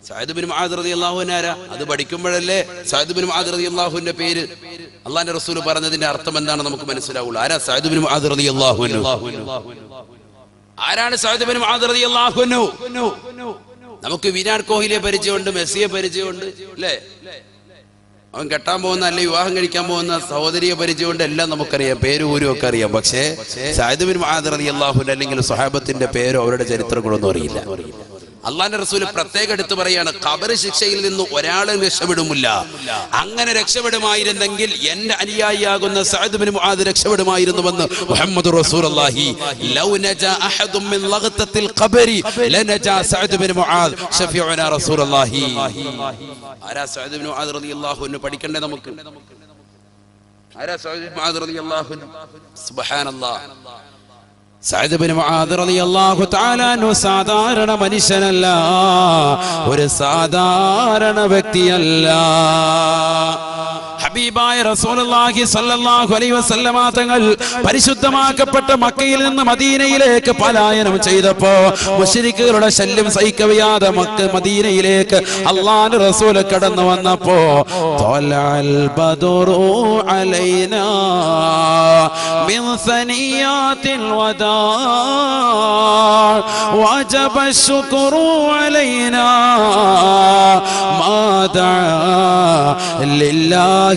Saad bin Muadh റളിയല്ലാഹു അൻഹു ആരാ? അത് പഠിക്കുമ്പോഴല്ലേ സഅദ് ബിൻ മുആദ് റളിയല്ലാഹുവിന്റെ പേര് അള്ളാഹുവിന്റെ റസൂൽ പറഞ്ഞതിന്റെ അർത്ഥം എന്താണെന്ന് നമുക്ക് മനസ്സിലാവുള്ളൂ. ആരാ സഅദ് ബിൻ മുആദ് റളിയല്ലാഹു അൻഹു? ആരാണ് സഅദ് ബിൻ മുആദ് റളിയല്ലാഹു അൻഹു? നമുക്ക് വിരാട് കോഹ്ലിയെ പരിചയമുണ്ട്, മെസ്സിയെ പരിചയമുണ്ട് അല്ലേ? അവൻ കെട്ടാൻ പോകുന്ന അല്ലെ വിവാഹം കഴിക്കാൻ പോകുന്ന സഹോദരിയെ പരിചയമുണ്ട്, എല്ലാം നമുക്കറിയാം, പേര് ഊരും ഒക്കെ അറിയാം. പക്ഷേ സഅദ് ബിൻ മുആദ് റളിയല്ലാഹു അൻഹു അല്ലെങ്കിൽ സ്വഹാബത്തിന്റെ പേരോ അവരുടെ ചരിത്രങ്ങളൊന്നും അറിയില്ല. അള്ളാഹുവിന്റെ റസൂൽ പ്രത്യേകം എടുത്തു പറയാണ്, ഖബർ ശിക്ഷയിൽ നിന്ന് ഒരാളും രക്ഷപ്പെടുമില്ല. അങ്ങനെ രക്ഷപ്പെടുമായിരുന്നെങ്കിൽ എന്റെ അനുയായിയാകുന്ന സഅദ് ബിൻ മുആദ് രക്ഷപ്പെടുമായിരുന്നുവെന്ന് മുഹമ്മദ് റസൂലുള്ളാഹി. ലൗ നജാ അഹദും മിൻ ലഗ്തത്തിൽ ഖബരി ലനജാ സഅദ് ബിൻ മുആദ് ശഫീഉനാ റസൂലുള്ളാഹി. ആരാ സഅദ് ബിൻ മുആദ് റളിയല്ലാഹു അൻഹു? പഠിക്കണ്ടേ നമുക്ക്? ആരാ സഅദ് ബിൻ മുആദ് റളിയല്ലാഹു അൻഹു? സുബ്ഹാനല്ലാഹ്. സഅദ് ബിൻ മുആദ് റളിയല്ലാഹു തആല അൻഹു സാധാരണ മനുഷ്യനല്ല, ഒരു സാധാരണ വ്യക്തിയല്ല. ഹബീബായ റസൂലുള്ളാഹി സ്വല്ലല്ലാഹു അലൈഹി വസല്ലമ തങ്ങൾ പരിശുദ്ധമാക്കപ്പെട്ട മക്കയിൽ നിന്ന് മദീനയിലേക്ക് പലായനം ചെയ്തപ്പോ മുശ്രിക്കുകളുടെ ശല്യം സഹിക്കവയ്യാതെ മദീനയിലേക്ക് അല്ലാഹുവിന്റെ റസൂൽ കടന്നു വന്നപ്പോ തലഅൽ ബദറു അലൈനാ മിൻ സനിയാത്തിൽ വദാ വജബ ശുക്റു അലൈനാ മാ ദാ ലില്ലാഹി.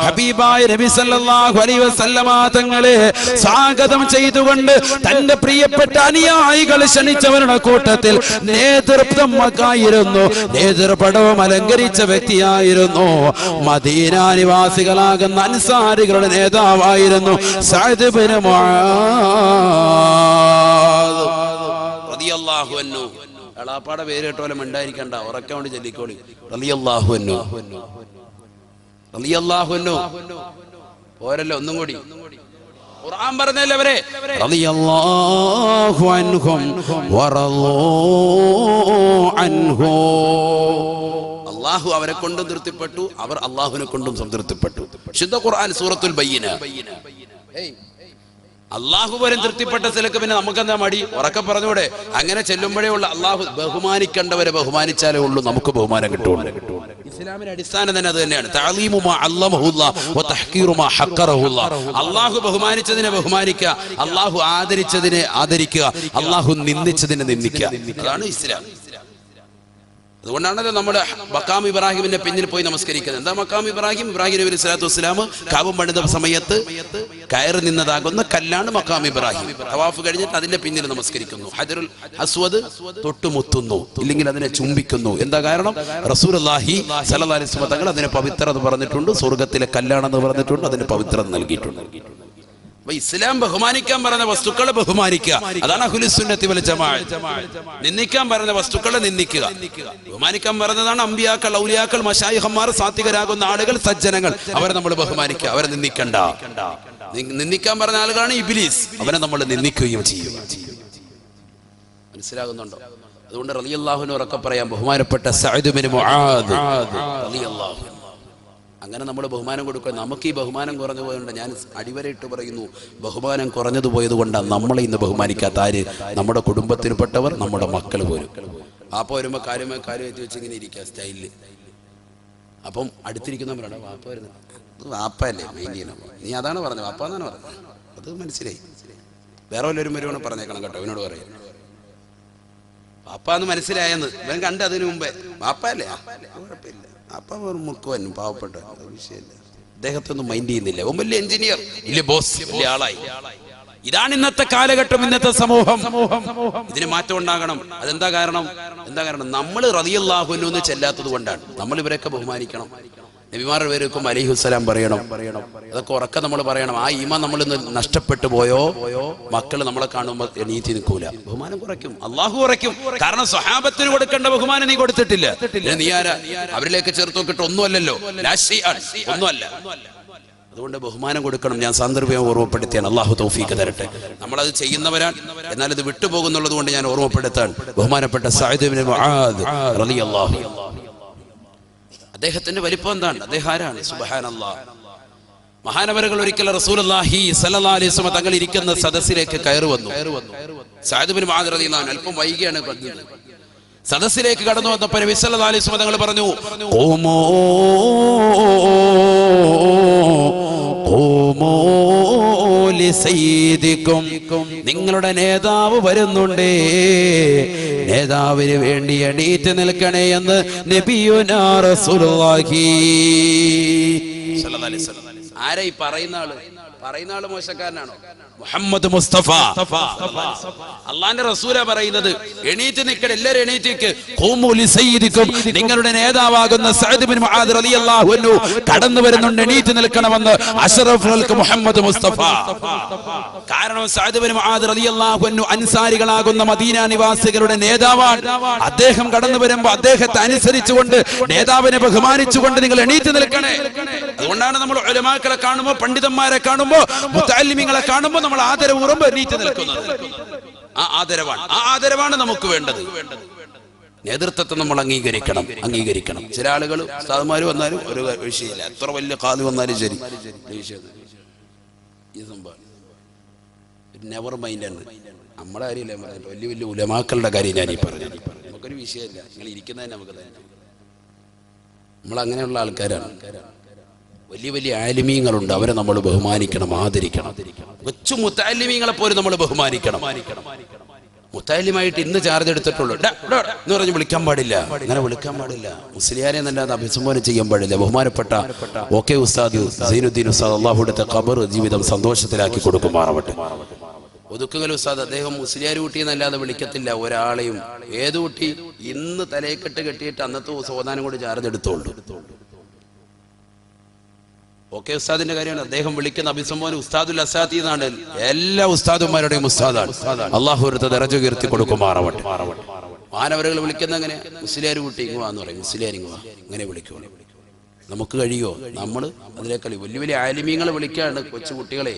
ഹബീബായ നബി സല്ലല്ലാഹു അലൈഹി വസല്ലമ തങ്ങളെ സ്വാഗതം ചെയ്തുകൊണ്ട് തന്റെ പ്രിയപ്പെട്ട അനുയായികൾ ക്ഷണിച്ചവരുടെ കൂട്ടത്തിൽ നേതൃത്വമായിരുന്നു, നേതൃപടവും അലങ്കരിച്ച വ്യക്തിയായിരുന്നു. മദീന നിവാസികളാകുന്ന അൻസാരികളുടെ നേതാവായിരുന്നു സഅദ് ബിൻ മുആദ് റളിയല്ലാഹു അൻഹു. എളാപ്പാടെ പേര് കേട്ടോലെ മിണ്ടായിരിക്കണ്ട, ഉറക്കെ കൊണ്ട് ചൊല്ലിക്കോളി. റളിയല്ലാഹു അൻഹു, റളിയല്ലാഹു അൻഹു. പോരല്ലോ, ഒന്നും കൂടി. ഖുർആൻ പറഞ്ഞല്ലേ അവരെ റളിയല്ലാഹു അൻഹും വറളൂ അൻഹു. അല്ലാഹു അവരെ കൊണ്ടും തൃപ്തിപ്പെട്ടു, അവർ അല്ലാഹുവിനെ കൊണ്ടും സംതൃപ്തിപ്പെട്ടു. ശുദ്ധ ഖുർആൻ സൂറത്തുൽ ബയ്യിന. അള്ളാഹു പോലും തൃപ്തിപ്പെട്ട സ്ഥലക്ക് പിന്നെ നമുക്കെന്താ മടി? ഉറക്കെ പറഞ്ഞൂടെ? അങ്ങനെ ചെല്ലുമ്പോഴേ ഉള്ളു. അള്ളാഹു ബഹുമാനിക്കേണ്ടവരെ ബഹുമാനിച്ചാലേ ഉള്ളൂ നമുക്ക് ബഹുമാനം കിട്ടുള്ളൂ. ഇസ്ലാമിന്റെ അടിസ്ഥാനം തന്നെ അത് തന്നെയാണ്. തഅലീമു മാ അല്ലമഹുല്ലാഹ് വ തഹ്ഖീറു മാ ഹഖറഹുല്ലാഹ്. അള്ളാഹു ബഹുമാനിച്ചതിനെ ബഹുമാനിക്കുക, അള്ളാഹു ആദരിച്ചതിനെ ആദരിക്കുക, അള്ളാഹു നിന്ദിച്ചതിനെ നിന്ദിക്കുക. അതാണ് ഇസ്ലാം. അതുകൊണ്ടാണല്ലോ നമ്മുടെ മഖാം ഇബ്രാഹിമിന്റെ പിന്നിൽ പോയി നമസ്കരിക്കുന്നത്. എന്താ മഖാം ഇബ്രാഹിം? ഇബ്രാഹിം നബി സ്വല്ലല്ലാഹു അലൈഹി വസല്ലം കഅബ പണിത സമയത്ത് കയറി നിന്നതാകുന്ന കല്ലാണ് മഖാം ഇബ്രാഹിം. തവാഫ് കഴിഞ്ഞിട്ട് അതിന്റെ പിന്നിൽ നമസ്കരിക്കുന്നു. ഹജറുൽ അസ്വദ് തൊട്ടുമുത്തുന്നു, ഇല്ലെങ്കിൽ അതിനെ ചുംബിക്കുന്നു. എന്താ കാരണം? റസൂലുള്ളാഹി സ്വല്ലല്ലാഹു അലൈഹി വസല്ലം തങ്ങൾ അതിനെ പവിത്രത പറഞ്ഞിട്ടുണ്ട്, സ്വർഗ്ഗത്തിലെ കല്ലാണെന്ന് പറഞ്ഞിട്ടുണ്ട്, അതിന് പവിത്രത നൽകിയിട്ടുണ്ട്. ഇസ്ലാം ബഹുമാനിക്കാൻ പറഞ്ഞ വസ്തുക്കളെ ബഹുമാനിക്കുക, അതാണ് അഹ്ലുസ് സുന്നത്തി വൽ ജമാഅത്ത്. നിന്ദിക്കാൻ പറഞ്ഞ വസ്തുക്കളെ നിന്ദിക്കുക. ബഹുമാനിക്കാൻ പറഞ്ഞതാണ് അമ്പിയാക്കൾ, ഔലിയാക്കൾ, മശായിഖന്മാർ, സാത്വികരാകുന്ന ആളുകൾ, സജ്ജനങ്ങൾ, അവരെ നമ്മൾ ബഹുമാനിക്കുക, അവരെ നിന്ദിക്കണ്ട. നിന്ദിക്കാൻ പറഞ്ഞ ആളുകളാണ് ഇബ്ലീസ്, അവരെ നമ്മൾ നിന്ദിക്കുകയും ചെയ്യും. മനസ്സിലാകുന്നുണ്ടോ? അതുകൊണ്ട് റളിയല്ലാഹു അൻഹു ഉറക്കെ പറയാം, ബഹുമാനപ്പെട്ട സഅദ് ബിൻ മുആദ് റളിയല്ലാഹു അൻഹു. അങ്ങനെ നമ്മൾ ബഹുമാനം കൊടുക്കുക. നമുക്ക് ഈ ബഹുമാനം കുറഞ്ഞു പോയതുകൊണ്ട്, ഞാൻ അടിവരയിട്ട് പറയുന്നു, ബഹുമാനം കുറഞ്ഞതു പോയത് കൊണ്ടാണ് നമ്മളെ ഇന്ന് ബഹുമാനിക്കാത്ത. ആര്? നമ്മുടെ കുടുംബത്തിൽപ്പെട്ടവർ, നമ്മുടെ മക്കൾ പോലും. വാപ്പ വരുമ്പോൾ കാര്യം എത്തി വെച്ച് ഇങ്ങനെ ഇരിക്കുക സ്റ്റൈലിൽ. അപ്പം അടുത്തിരിക്കുന്നവരാണ് വാപ്പ വരുന്നത്. അത് വാപ്പയല്ലേ മെയിൻ ചെയ്യണം. നീ അതാണ് പറഞ്ഞത്, വാപ്പ എന്നാണ് പറഞ്ഞത്. അത് മനസ്സിലായി. വേറെ വല്ലവരും വരുവാണ് പറഞ്ഞേക്കണം കേട്ടോ, ഇവനോട് പറയാം. വാപ്പ എന്ന് മനസ്സിലായെന്ന് ഇവൻ കണ്ട് അതിനു മുമ്പേ. വാപ്പയല്ലേ? കുഴപ്പമില്ല, അപ്പൊ മുക്കുവൻ പാവപ്പെട്ട വിഷയമില്ല. അദ്ദേഹത്തൊന്നും മൈൻഡ് ചെയ്യുന്നില്ല. ഓൻ വലിയ എഞ്ചിനീയർ, വലിയ ബോസ്, വലിയ ആളായി. ഇതാണ് ഇന്നത്തെ കാലഘട്ടം, ഇന്നത്തെ സമൂഹം. ഇതിന് മാറ്റം ഉണ്ടാകണം. അതെന്താ കാരണം? നമ്മൾ റളിയല്ലാഹു അൻഹു എന്ന് ചെല്ലാത്തത് കൊണ്ടാണ്. നമ്മൾ ഇവരൊക്കെ ബഹുമാനിക്കണം. നബിമാരുടെ പേരൊക്കെ അലൈഹിസ്സലാം പറയണം. അതൊക്കെ ഉറക്കെ നമ്മൾ പറയണം. ആ ഈമാൻ നമ്മൾ നഷ്ടപ്പെട്ടു പോയോ, മക്കൾ നമ്മളെ കാണുമ്പോൾ എണീറ്റ് നിൽക്കൂല, ബഹുമാനം കുറയ്ക്കും, അള്ളാഹു കുറയ്ക്കും. കാരണം സ്വഹാബത്തിന് കൊടുക്കേണ്ട ബഹുമാനം നീ കൊടുത്തിട്ടില്ല. നീ ആരാ? അവരിലേക്ക് ചേർത്ത് നോക്കിയിട്ട് ഒന്നുമല്ലല്ലോ, ഒന്നുമല്ല. അതുകൊണ്ട് ബഹുമാനം കൊടുക്കണം. ഞാൻ സാന്ദർഭ്യം ഓർമ്മപ്പെടുത്തിയാണ്. അള്ളാഹു തൗഫീഖ് തരട്ടെ. നമ്മളത് ചെയ്യുന്നവരാണ്, എന്നാൽ ഇത് വിട്ടുപോകുന്നുള്ളത് കൊണ്ട് ഞാൻ ഓർമ്മപ്പെടുത്താൻ. ബഹുമാനപ്പെട്ട സഅദ് ഇബ്നു മുആദ് റളിയല്ലാഹു അൻഹു, അദ്ദേഹത്തിന്റെ വലിപ്പം എന്താണ്? അദ്ദേഹം ആരാണ്? സുബ്ഹാനല്ലാഹ്. മഹാനവറുകൾ ഒരിക്കൽ റസൂലുള്ളാഹി സ്വല്ലല്ലാഹു അലൈഹി വസല്ലം തങ്ങൾ ഇരിക്കുന്ന സദസ്സിലേക്ക് കയറി വന്നു. സഅദ് ബിൻ മുആദ് റളിയല്ലാഹു അൻഹു അല്പം വൈകിയാണ് വന്നത്. സദസ്സിലേക്ക് കടന്നു വന്നപ്പോൾ നബി സല്ലല്ലാഹു അലൈഹി വസല്ലം തങ്ങൾ പറഞ്ഞു, നിങ്ങളുടെ നേതാവ് വരുന്നുണ്ടേ, നേതാവിന് വേണ്ടി എണീറ്റ് നിൽക്കണേ എന്ന് നബിയുനാ റസൂലുള്ളാഹി സ്വല്ലല്ലാഹു അലൈഹി വസല്ലം. ആരായി പറയുന്ന ആള് മോശക്കാരനാണോ? മുഹമ്മദ് മുസ്തഫ അള്ളാന്റെ റസൂലാ പറയുന്നത്, എണീറ്റ് നിൽക്കണ, എല്ലാവരും എണീറ്റേക്ക്. നിങ്ങളുടെ നേതാവാകുന്ന സഅദ് ബിൻ മുആദ് റളിയല്ലാഹു അൻഹു കടന്നു വരുന്നുണ്ട്, എണീറ്റ് നിൽക്കണമെന്ന് അഷ്റഫുൽ മുഹമ്മദ് മുസ്തഫ. കാരണം സഅദ് ബിൻ മുആദ് റളിയല്ലാഹു അൻഹു അൻസാരികളാകുന്ന മദീന നിവാസികളുടെ നേതാവാണ്. അദ്ദേഹം കടന്നു വരുമ്പോൾ അദ്ദേഹത്തെ അനുസരിച്ചുകൊണ്ട്, നേതാവിനെ ബഹുമാനിച്ചുകൊണ്ട് നിങ്ങൾ എണീറ്റ് നിൽക്കണേ. അതുകൊണ്ടാണ് നമ്മൾ ഉലമാക്കളെ കാണുമ്പോൾ, പണ്ഡിതന്മാരെ കാണുമ്പോൾ, മുതഅല്ലിമീങ്ങളെ കാണുമ്പോൾ നമ്മൾ ആദരപൂർവ്വം എണീറ്റ് നിൽക്കുന്നത്. ആ ആദരവാണ് നമുക്ക് വേണ്ടത്. നേതൃത്വത്തെ നമ്മൾ അംഗീകരിക്കണം. ചില ആളുകൾ ഉസ്താദുമാര് വന്നാലും ഒരു വിഷയമില്ല, എത്ര വലിയ കാല് വന്നാലും ശരി, ഈ സംഭവം നെവർ മൈൻഡ് ആണ്. നമ്മുടെ കാര്യമില്ല, വലിയ വലിയ ഉലമാക്കളുടെ കാര്യം ഞാൻ ഈ പറഞ്ഞു. നമുക്കൊരു വിഷയമില്ല, നിങ്ങൾ ഇരിക്കുന്നതിന് നമുക്ക് തന്നെ. നമ്മൾ അങ്ങനെയുള്ള ആൾക്കാരാണ്. വലിയ വലിയ ആലിമീങ്ങളുണ്ട്, അവരെ നമ്മൾ ബഹുമാനിക്കണം, ആദരിക്കണം. കൊച്ചു മുത്തഅല്ലിമീങ്ങളെ പോലും നമ്മൾ ബഹുമാനിക്കണം. മുത്തഅല്ലിമായിട്ട് ഇന്ന് ചാർജ് എടുത്തിട്ടുള്ളൂ എന്ന് പറഞ്ഞ് വിളിക്കാൻ പാടില്ല, അങ്ങനെ വിളിക്കാൻ പാടില്ല. മുസ്ലിയാരെ എന്നല്ലാതെ അഭിസംബോധന ചെയ്യാൻ പാടില്ല. ബഹുമാനപ്പെട്ട ഓക്കെ ഉസ്താദ് സൈനുദ്ദീൻ ഉസ്താദ് അള്ളാഹുവിന്റെ ഖബർ ജീവിതം സന്തോഷത്തിലാക്കി കൊടുക്കുമാറാവട്ടെ. ഒതുക്കുകൾ ഉസ്താദ് അദ്ദേഹം മുസ്ലിയാർ കുട്ടി എന്നല്ലാതെ വിളിക്കത്തില്ല ഒരാളെയും. ഏത് കുട്ടി ഇന്ന് തലയെക്കെട്ട് കെട്ടിയിട്ട് അന്നത്തെ സോദാനം കൂടി ചാർജ് എടുത്തോളൂ. ഓക്കെ ഉസ്താദിന്റെ കാര്യമാണ്. അദ്ദേഹം വിളിക്കുന്ന അഭിസംബോധന ഉസ്താദുൽ അസാത്തി എന്നാണ്. എല്ലാ ഉസ്താദുമാരുടെയും ഉസ്താദാണ്. അള്ളാഹു ഒരുത്ത ദറജ ഉയർത്തി കൊടുക്കുമാറാവട്ടെ. മാനവരുകൾ വിളിക്കുന്ന അങ്ങനെ മുസ്ലിയാർ കുട്ടി ഇങ്ങുവാന്ന് പറയും, മുസ്ലിയാർ ഇങ്ങുവാ, അങ്ങനെ വിളിക്കുമോ? നമുക്ക് കഴിയോ? നമ്മൾ അതിലേക്കാൾ വലിയ വലിയ ആലിമീങ്ങളെ വിളിക്കാണ് കൊച്ചു കുട്ടികളെ.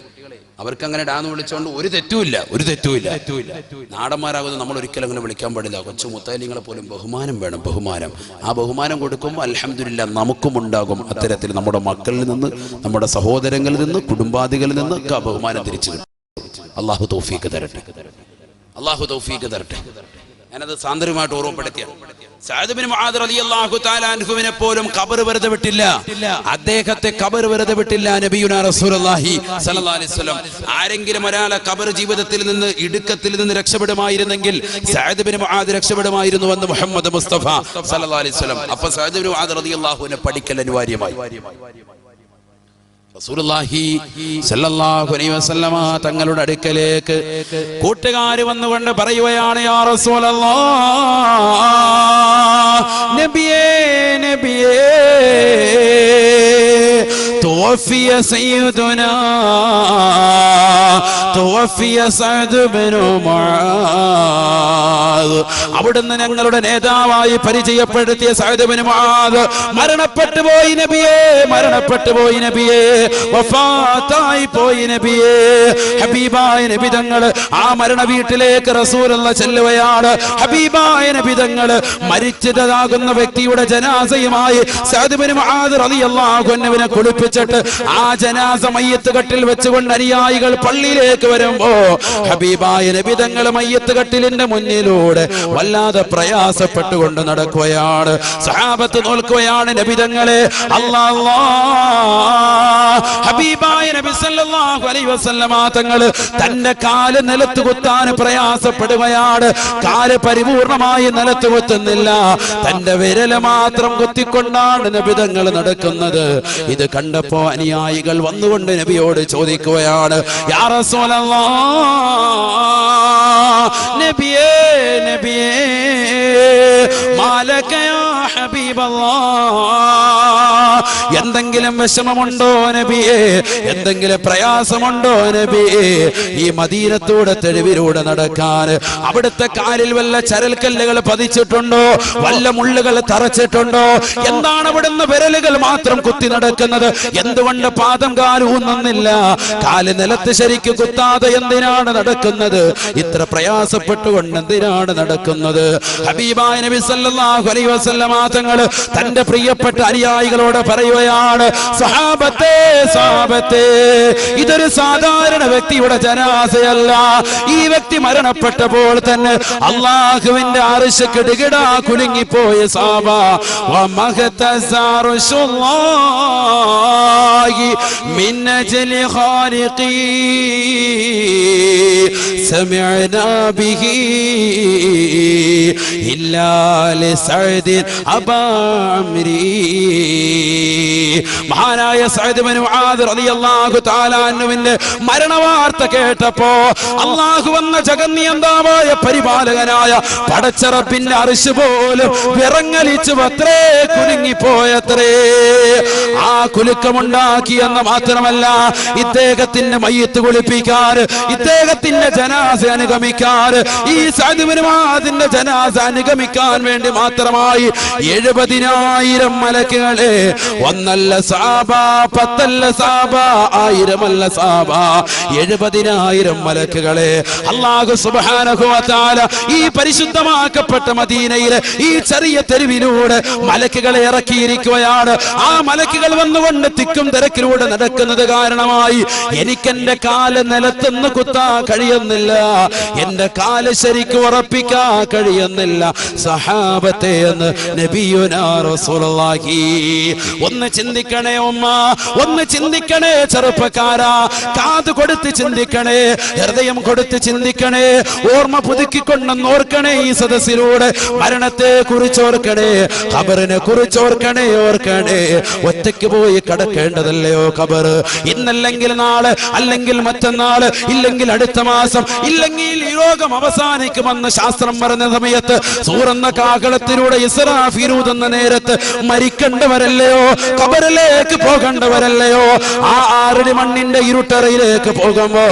അവർക്ക് അങ്ങനെ ഡാന്ന് വിളിച്ചോണ്ട് ഒരു തെറ്റുമില്ല. നാടന്മാരാകുന്നത് നമ്മൾ ഒരിക്കലും അങ്ങനെ വിളിക്കാൻ പാടില്ല. കൊച്ചു മുത്തഅല്ലിങ്ങളെ പോലും ബഹുമാനം വേണം. ആ ബഹുമാനം കൊടുക്കുമ്പോൾ അൽഹംദുലില്ലാ നമുക്കും ഉണ്ടാകും അത്തരത്തിൽ നമ്മുടെ മക്കളിൽ നിന്ന്, നമ്മുടെ സഹോദരങ്ങളിൽ നിന്ന്, കുടുംബാദികളിൽ നിന്ന് ഒക്കെ ബഹുമാനം തിരിച്ചു കിട്ടും. അള്ളാഹു തൗഫീഖ് തരട്ടെ. ഞാനത് സാന്ദര്യമായിട്ട് ഓർമ്മപ്പെടുത്തിയാണ്. സഅദ് ബിൻ മുആദ് റളിയല്ലാഹു തആല അൻഹുവിനെ പോലും ഖബർ വെറുതെ വിട്ടില്ല. അദ്ദേഹത്തെ ഖബർ വെറുതെ വിട്ടില്ല നബിയുനാ റസൂലുള്ളാഹി സ്വല്ലല്ലാഹു അലൈഹി വസല്ലം. ആരെങ്കിലും ഒരാളെ ഖബർ ജീവിതത്തിൽ നിന്ന്, ഇടുക്കത്തിൽ നിന്ന് രക്ഷപ്പെടുമായിരുന്നെങ്കിൽ സഅദ് ബിൻ മുആദ് രക്ഷപ്പെടുമായിരുന്നു എന്ന് മുഹമ്മദ് മുസ്തഫ സ്വല്ലല്ലാഹു അലൈഹി വസല്ലം. അപ്പോൾ സഅദ് ബിൻ മുആദ് റളിയല്ലാഹു അൻഹു പഠിക്കൽ അനിവാര്യമായി. റസൂലുള്ളാഹി സ്വല്ലല്ലാഹു അലൈഹി വസല്ലമ തങ്ങളുടെ അടുക്കലേക്ക് കൂട്ടുകാർ വന്നുകൊണ്ട് പറയുകയാണ്, യാ റസൂലല്ലാഹ്, നബിയേ توفي سيدنا توفي سعد بن معاذ. അവിടുന്ന് ഞങ്ങളുടെ നേതാവായി പരിചയപ്പെടുത്തിയ സഅദ് ബിൻ മുആദ് മരണപ്പെട്ടു പോയി നബിയേ, വഫാത്തായി പോയി നബിയേ. ഹബീബായ നബി തങ്ങൾ ആ മരണ വീട്ടിലേക്ക് റസൂലുള്ള ചെല്ലുകയാണ്. ഹബീബായ നബി തങ്ങൾ മരിച്ചതാകുന്ന വ്യക്തിയുടെ ജനാസയുമായി സഅദ് ബിൻ മുആദ് റളിയല്ലാഹു അൻഹുവിനെ കുളിപ്പിച്ചിട്ട് ആ ജനാസ മയ്യത്ത് കട്ടിൽ വെച്ചുകൊണ്ട് അനുയായികൾ പള്ളിയിലേക്ക് വരുമ്പോ ഹബീബായ നബി തങ്ങൾ മയ്യത്ത് കട്ടിലിന്റെ മുന്നിലൂടെ വല്ലാതെ പ്രയാസപ്പെട്ടുകൊണ്ട് നടക്കുകയാണ്. സഹാബത്ത് നോക്കുകയാണ് നബി തങ്ങളെ. ഹബീബായ നബി സല്ലല്ലാഹു അലൈഹി വസല്ലമ തങ്ങൾ തന്റെ കാല് നിലത്ത് കുത്താൻ പ്രയാസപ്പെടുകയാണ്. കാല് പരിപൂർണമായി നിലത്ത് കുത്തുന്നില്ല, തന്റെ വിരല് മാത്രം കുത്തിക്കൊണ്ടാണ് നബി തങ്ങൾ നടക്കുന്നത്. ഇത് കണ്ടപ്പോ അനുയായികൾ വന്നുകൊണ്ട് നബിയോട് ചോദിക്കുകയാണ്, യാ റസൂലല്ലാഹ്, നബിയേ മാലക യാ ഹബീബല്ലാഹ്, എന്തെങ്കിലും വിഷമമുണ്ടോ നബിയേ, എന്തെങ്കിലും പ്രയാസമുണ്ടോ നബിയേ? ഈ മദീനത്തൂടെ തെരുവിലൂടെ നടക്കാൻ അവിടുത്തെ കാലിൽ വല്ല ചരൽക്കല്ലുകൾ പതിച്ചിട്ടുണ്ടോ, വല്ല മുള്ളുകൾ തറച്ചിട്ടുണ്ടോ? എന്താണ് അവിടുന്ന് വിരലുകൾ മാത്രം കുത്തി നടക്കുന്നത്? എന്തുകൊണ്ട് പാദം കാലൂന്നുന്നില്ല? കാല് നിലത്ത് ശരിക്ക് കുത്താതെ എന്തിനാണ് നടക്കുന്നത്? ഇത്ര പ്രയാസപ്പെട്ടുകൊണ്ട് എന്തിനാണ് നടക്കുന്നത്? ഹബീബായ നബി സല്ലല്ലാഹു അലൈഹി വസല്ലമ തങ്ങൾ തന്റെ പ്രിയപ്പെട്ട അനുയായികളോട് പറയുകയാണ്, സഹാബത്തെ സഹാബത്തെ, ഇതൊരു സാധാരണ വ്യക്തിയുടെ ജനാസയല്ല. ഈ വ്യക്തി മരണപ്പെട്ടപ്പോൾ തന്നെ അല്ലാഹുവിന്റെ അർശ് കിടുകിടാ കുലുങ്ങിപ്പോയ സഹാബ. വമഖതസറുല്ലാഹി മിൻ അജ്ലി ഖാലിഖി സമിഅനാ ബിഹി ഇല്ലാ ലിസഅദ് അബാ അംരി. മഹാനായ സഅദ് ഇബ്നു മുആദ് റളിയല്ലാഹു തആല അൻഹുവിന്റെ മരണവാർത്ത കേട്ടപ്പോ അല്ലാഹു വന്ന ജഗന്നിയന്താവായ പരിപാലകനായ പടച്ച റബ്ബിന്റെ അർശ് പോലും വിറങ്ങലിച്ചു അത്രേ കുലുങ്ങിപ്പോയത്രേ. ആ കുലുക്കമുണ്ടാക്കിയെന്ന് മാത്രമല്ല, ഇദ്ദേഹത്തിന്റെ മയ്യിത്ത് കുളിപ്പിക്കാൻ, ഇദ്ദേഹത്തിന്റെ ജനാസ അനുഗമിക്കാൻ, ഈ സഅദ് ഇബ്നു മുആദിന്റെ ജനാസ അനുഗമിക്കാൻ വേണ്ടി മാത്രമായി 70,000 മലക്കുകളെ, ഒന്നല്ല സഹാബ, 10 അല്ല സഹാബ, 1000 അല്ല സഹാബ, 70,000 മലക്കുകളെ അല്ലാഹു സുബ്ഹാനഹു വ തആല ഈ പരിശുദ്ധമാക്കപ്പെട്ട മദീനയിലെ ഈ ചെറിയ തെരുവിലൂടെ മലക്കുകളെ ഇറക്കിയിരിക്കുകയാണ്. ആ മലക്കുകൾ വന്നുകൊണ്ട് തിക്കും തിരക്കിലൂടെ നടക്കുന്നത് കാരണമായി എനിക്കെന്റെ കാല് നിലത്തുനിന്ന് കുത്താൻ കഴിയുന്നില്ല, എന്റെ കാല് ശരിക്കും ഉറപ്പിക്കാൻ കഴിയുന്നില്ല സഹാബത്തെ എന്ന് നബിയുനാ റസൂലുള്ളാഹി. ഒന്ന് ചിന്തിക്കണേ ഉമ്മ, ഒന്ന് ചിന്തിക്കണേ ചെറുപ്പക്കാരാ, കാത് കൊടുത്ത് ചിന്തിക്കണേ, ഹൃദയം കൊടുത്ത് ചിന്തിക്കണേ, ഓർമ്മ പുതുക്കിക്കൊണ്ടെന്ന് ഓർക്കണേ. ഈ സദസ്സിലൂടെ മരണത്തെ കുറിച്ച് ഓർക്കണേ, ഖബറിനെ കുറിച്ച് ഓർക്കണേ, ഓർക്കണേ. ഒറ്റയ്ക്ക് പോയി കടക്കേണ്ടതല്ലയോ ഖബർ? ഇന്നല്ലെങ്കിൽ നാളെ, അല്ലെങ്കിൽ മറ്റന്നാള്, ഇല്ലെങ്കിൽ അടുത്ത മാസം, ഇല്ലെങ്കിൽ ഈ ലോകം അവസാനിക്കുമെന്ന് ശാസ്ത്രം പറഞ്ഞ സമയത്ത് സൂറന്ന കാഹളത്തിലൂടെ ഇസ്രാഫീൽ എന്ന നേരത്ത് മരിക്കേണ്ടവരല്ലയോ, ഖബറിലേക്ക് പോകേണ്ടവരല്ലയോ? ആ 6 മണ്ണിന്റെ ഇരുട്ടറയിലേക്ക് പോകുമ്പോ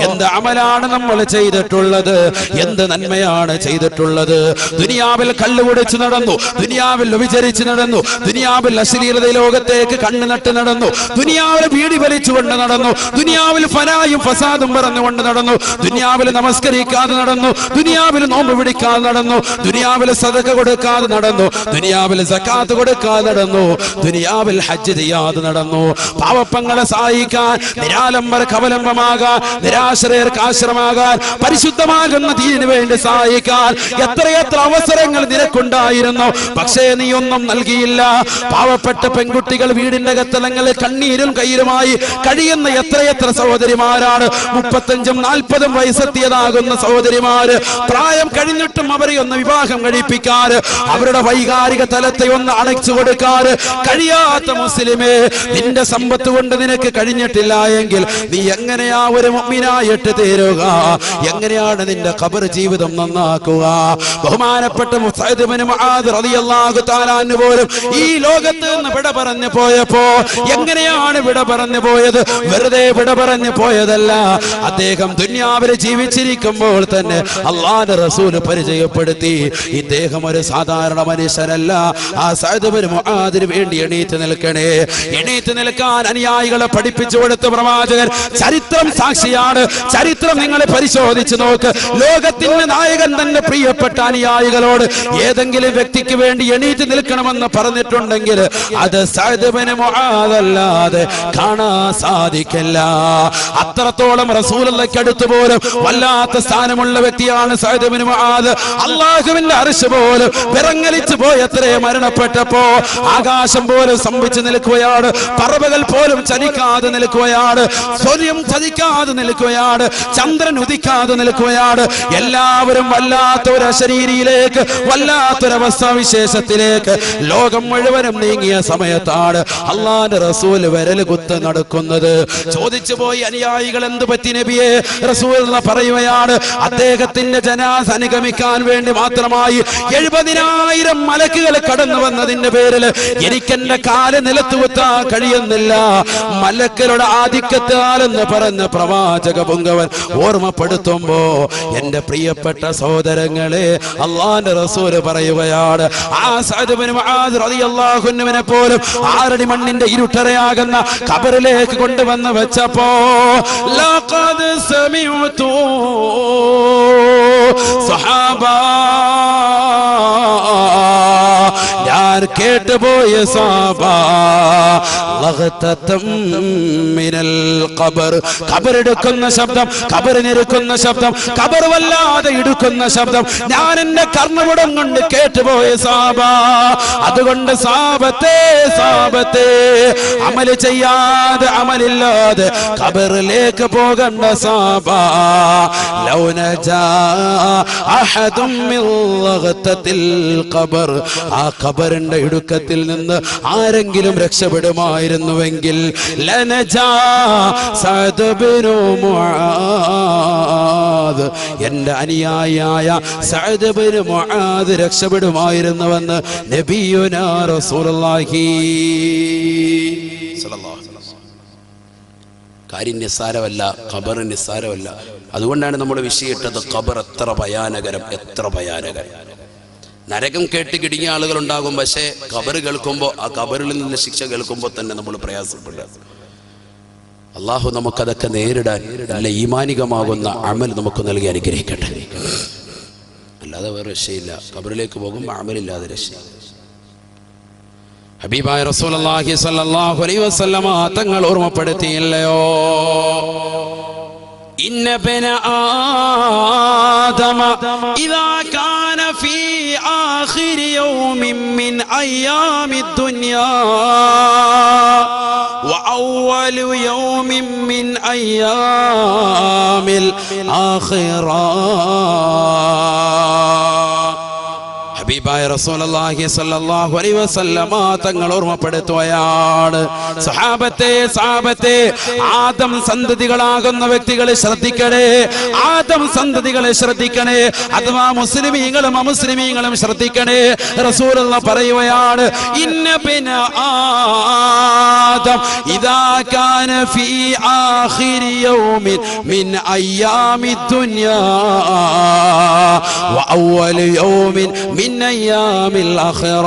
എന്ത് അമലാണ് നമ്മൾ ചെയ്തിട്ടുള്ളത്? എന്ത് നന്മയാണ് ചെയ്തിട്ടുള്ളത്? ദുനിയാവിൽ കള്ളു കുടിച്ച് നടന്നു, ദുനിയാവിൽ വ്യഭിചരിച്ച് നടന്നു, ദുനിയാവിൽ അശ്ലീലത ലോകത്തേക്ക് കണ്ണു നട്ട് നടന്നു, ദുനിയാവിൽ ബീഡി വലിച്ചുകൊണ്ട് നടന്നു, ദുനിയാവിൽ ഫനായും ഫസാദും പറഞ്ഞുകൊണ്ട് നടന്നു, ദുനിയാവിൽ നമസ്കരിക്കാതെ നടന്നു, ദുനിയാവിൽ നോമ്പ് പിടിക്കാതെ നടന്നു, ദുനിയാവിൽ സദഖ കൊടുക്കാതെ നടന്നു, ദുനിയാവിൽ സക്കാത്ത് കൊടുക്കാതെ നടന്നു, ദുനിയാവിൽ ഹജ്ജ് ചെയ്യാതെ നടന്നു. പാവപ്പങ്ങളെ സഹായിക്കാൻ, നിരാലംബർക്ക് അവലംബമാകാൻ, നിരാശ്രയർക്ക് ആശ്രമാകാൻ, പരിശുദ്ധമാകുന്ന ദീനിന് വേണ്ടി സഹായിക്കാൻ എത്രയെത്ര അവസരങ്ങൾ നിനക്കുണ്ടായിരുന്നു. പക്ഷേ നീ ഒന്നും നൽകിയില്ല. പാവപ്പെട്ട പെൺകുട്ടികൾ വീടിന്റെ കത്തലങ്ങളിൽ കണ്ണീരും കയ്യിലുമായി കഴിയുന്ന എത്രയെത്ര സഹോദരിമാരാണ്. 35ഉം 40ഉം വയസ്സെത്തിയതാകുന്ന സഹോദരിമാര്, പ്രായം കഴിഞ്ഞിട്ടും അവരെ ഒന്ന് വിവാഹം കഴിപ്പിക്കാൻ, അവരുടെ വൈകാരിക തലത്തെ ഒന്ന് അണച്ചു കൊടുക്കാൻ കഴിയാത്ത മുസ്ലിമേ, നിന്റെ സമ്പത്ത് കൊണ്ട് നിനക്ക് കഴിഞ്ഞിട്ടില്ല എങ്കിൽ നീ എങ്ങനെയാ ഒരു മുഅ്മിനായിട്ട് തീരുക? എങ്ങനെയാണ് നിന്റെ ഖബർ ജീവിതം നന്നാക്കുക? ബഹുമാനപ്പെട്ട സഅദ് ഇബ്നു മുആദ് റളിയല്ലാഹു തആല അൻഹു പോലും ഈ ലോകത്ത് നിന്ന് വിട പറഞ്ഞു പോയപ്പോ എങ്ങനെയാണ് വിട പറഞ്ഞു പോയത്? വെറുതെ വിട പറഞ്ഞു പോയതല്ല. അദ്ദേഹം ദുനിയാവിൽ ജീവിച്ചിരിക്കുമ്പോൾ തന്നെ അല്ലാഹുവിന്റെ റസൂൽ പരിചയപ്പെടുത്തി, ഇദ്ദേഹം ഒരു സാധാരണ മനുഷ്യനല്ല. ആ സഅദ് ഇബ്നു മുആദിന് വേണ്ടി എണീറ്റ് നിൽക്കണേ. എണീറ്റ് നിൽക്കാൻ അനുയായികളെ പഠിപ്പിച്ചു കൊടുത്ത പ്രവാചകൻ ചരിത്രം സാക്ഷിയാണ്. ചരിത്രം നിങ്ങൾ പരിശോധിച്ച് നോക്ക്. ലോകത്തിന്റെ നായകൻ തന്നെ പ്രിയപ്പെട്ട അനുയായികളോട് ഏതെങ്കിലും വ്യക്തിക്ക് വേണ്ടി എണീറ്റ് നിൽക്കണമെന്ന് പറഞ്ഞിട്ടുണ്ടെങ്കിൽ അത് സഅദ് ഇബ്നു മുആദ് അല്ലാതെ കാണാൻ സാധിക്കില്ല. അത്രത്തോളം റസൂലുള്ളാഹിക്ക് അടുത്ത് പോലും വല്ലാത്ത സ്ഥാനമുള്ള വ്യക്തിയാണ് സഅദ് ഇബ്നു മുആദ്. അല്ലാഹുവിന്റെ അർശ് പോലും വിറങ്ങലിച്ചു പോയത്രേ മരണപ്പെട്ടപ്പോ. ആകാശം പോലും സ്തംഭിച്ചു നിൽക്കുകയാണ്, പറവകൾ പോലും ചലിക്കാതെ നിൽക്കുകയാണ്, സൂര്യൻ ചലിക്കാതെ നിൽക്കുകയാണ്, ചന്ദ്രൻ ഉദിക്കാതെ നിൽക്കുകയാണ്. എല്ലാവരും വല്ലാത്തൊരു അശരീരിയിലേക്ക്, വല്ലാത്തൊരവസ്ഥാവിശേഷത്തിലേക്ക് ലോകം മുഴുവനും നീങ്ങിയ സമയത്താണ് അല്ലാഹുവിന്റെ റസൂൽ വിരൽ കുത്ത് നടക്കുന്നത്. ചോദിച്ചു പോയി അനുയായികൾ, എന്ത് പറ്റി നബിയെ? റസൂൽ പറയുകയാണ്, അദ്ദേഹത്തിന്റെ ജനാസ അനുഗമിക്കാൻ വേണ്ടി മാത്രമായി 70,000 മലക്കുകൾ കടന്നു വന്നതിന്റെ പേരിൽ എനിക്കെന്റെ കാല് നിലത്തുകുത്താൻ കഴിയുന്നില്ല. മലക്കുകളുടെ ആധിക്യത്താലെന്ന് പറഞ്ഞ പ്രവാചക പുങ്കവൻ ഓർമ്മപ്പെടുത്തുമ്പോ എന്റെ പ്രിയപ്പെട്ട സഹോദരങ്ങളെ, അല്ലാഹുവിന്റെ റസൂൽ പറയുകയാണ്, ആ സഅദ് ഇബ്നു മുആദ് റളിയല്ലാഹു അൻഹുവിനെ പോലും 6 മണ്ണിന്റെ ഇരുട്ടറയാകുന്ന ഖബറിലേക്ക് കൊണ്ടുവന്ന് വെച്ചപ്പോ ലഖദ് സമിഅതു സഹാബ, ഞാൻ ഞാൻ കേട്ടുപോയ സാബ ലഗ്തതം മിനൽ ഖബർ, ഖബറെടുക്കുന്ന ശബ്ദം, ഖബറിനിരുക്കുന്ന ശബ്ദം, ഖബർ വല്ലാതെ ഇടുക്കുന്ന ശബ്ദം ഞാൻ എന്റെ കർണപുടം കൊണ്ട് കേട്ടുപോയ സാബ. അതുകൊണ്ട് സാബത്തെ സാബത്തെ അമൽ ചെയ്യാതെ അമലില്ലാതെ ഖബറിലേക്ക് പോകണ്ട സാബ. ലൗ നജാ അഹദും മിൻ ലഗ്തതിൽ ഖബർ, ആ ഖബറിന്റെ ഇടുക്കത്തിൽ നിന്ന് ആരെങ്കിലും രക്ഷപ്പെടുമായിരുന്നുവെങ്കിൽ ലനജാ സഅദ് ഇബ്നു മുആദ്, എന്റെ അനുയായിയായ സഅദ് ഇബ്നു മുആദ് രക്ഷപ്പെടുമായിരുന്നുവെന്ന് നബിയുനാ റസൂലുള്ളാഹി സ്വല്ലല്ലാഹു അലൈഹി വസല്ലം. കാര്യം നിസ്സാരമല്ല, ഖബർ നിസ്സാരമല്ല. അതുകൊണ്ടാണ് നമ്മൾ വിഷയിട്ടത് ഖബർ എത്ര ഭയാനകരം, എത്ര ഭയാനകരം. നരകം കേട്ട് കിടുങ്ങിയ ആളുകൾ ഉണ്ടാകും, പക്ഷേ ഖബർ കേൾക്കുമ്പോൾ, ആ ഖബറിൽ നിന്ന് ശിക്ഷ കേൾക്കുമ്പോൾ തന്നെ നമ്മൾ പ്രയാസപ്പെടുക. അള്ളാഹു നമുക്കതൊക്കെ നേരിടാൻ നല്ല ഈമാനികമാകുന്ന അമൽ നമുക്ക് നൽകി അനുഗ്രഹിക്കട്ടെ. അല്ലാതെ വേറെ രക്ഷയില്ല. ഖബറിലേക്ക് പോകുമ്പോൾ അമലില്ലാതെ രക്ഷയില്ല. ഹബീബായ റസൂലുള്ളാഹി സ്വല്ലല്ലാഹു അലൈഹി വസല്ലമ തങ്ങൾ ഓർമ്മപ്പെടുത്തിയില്ലയോ, ഇന്ന ബന ആദമ ഇദാ കാന ഫീ ആഖിരി യൗമിൻ മിൻ അയ്യാമി ദുനിയാ വഅവ്വലു യൗമിൻ മിൻ അയ്യാമിൽ ആഖിറ. ഹബീബായ റസൂലുള്ളാഹി സ്വല്ലല്ലാഹു അലൈഹി വസല്ലമ തങ്ങൾ ഓർമ്മപ്പെടുത്തുകയാണ്, സഹാബത്തെ ആദം സന്തതികളാകുന്ന വ്യക്തികളെ ശ്രദ്ധിക്കണേ, ആദം സന്തതികളെ ശ്രദ്ധിക്കണേ, അഥവാ മുസ്ലിമീങ്ങളും അമുസ്ലിമീങ്ങളും ശ്രദ്ധിക്കണേ. റസൂലുള്ളാഹി പറയുകയാണ്, ഇന്ന ബിന ആദം ഇദാ കാന ഫീ ആഖിരി യൗമിൻ മിൻ അയ്യാമി ദുനിയാ വഅവ്വലു യൗമിൻ മിൻ അയ്യാമിൽ ആഖിറ.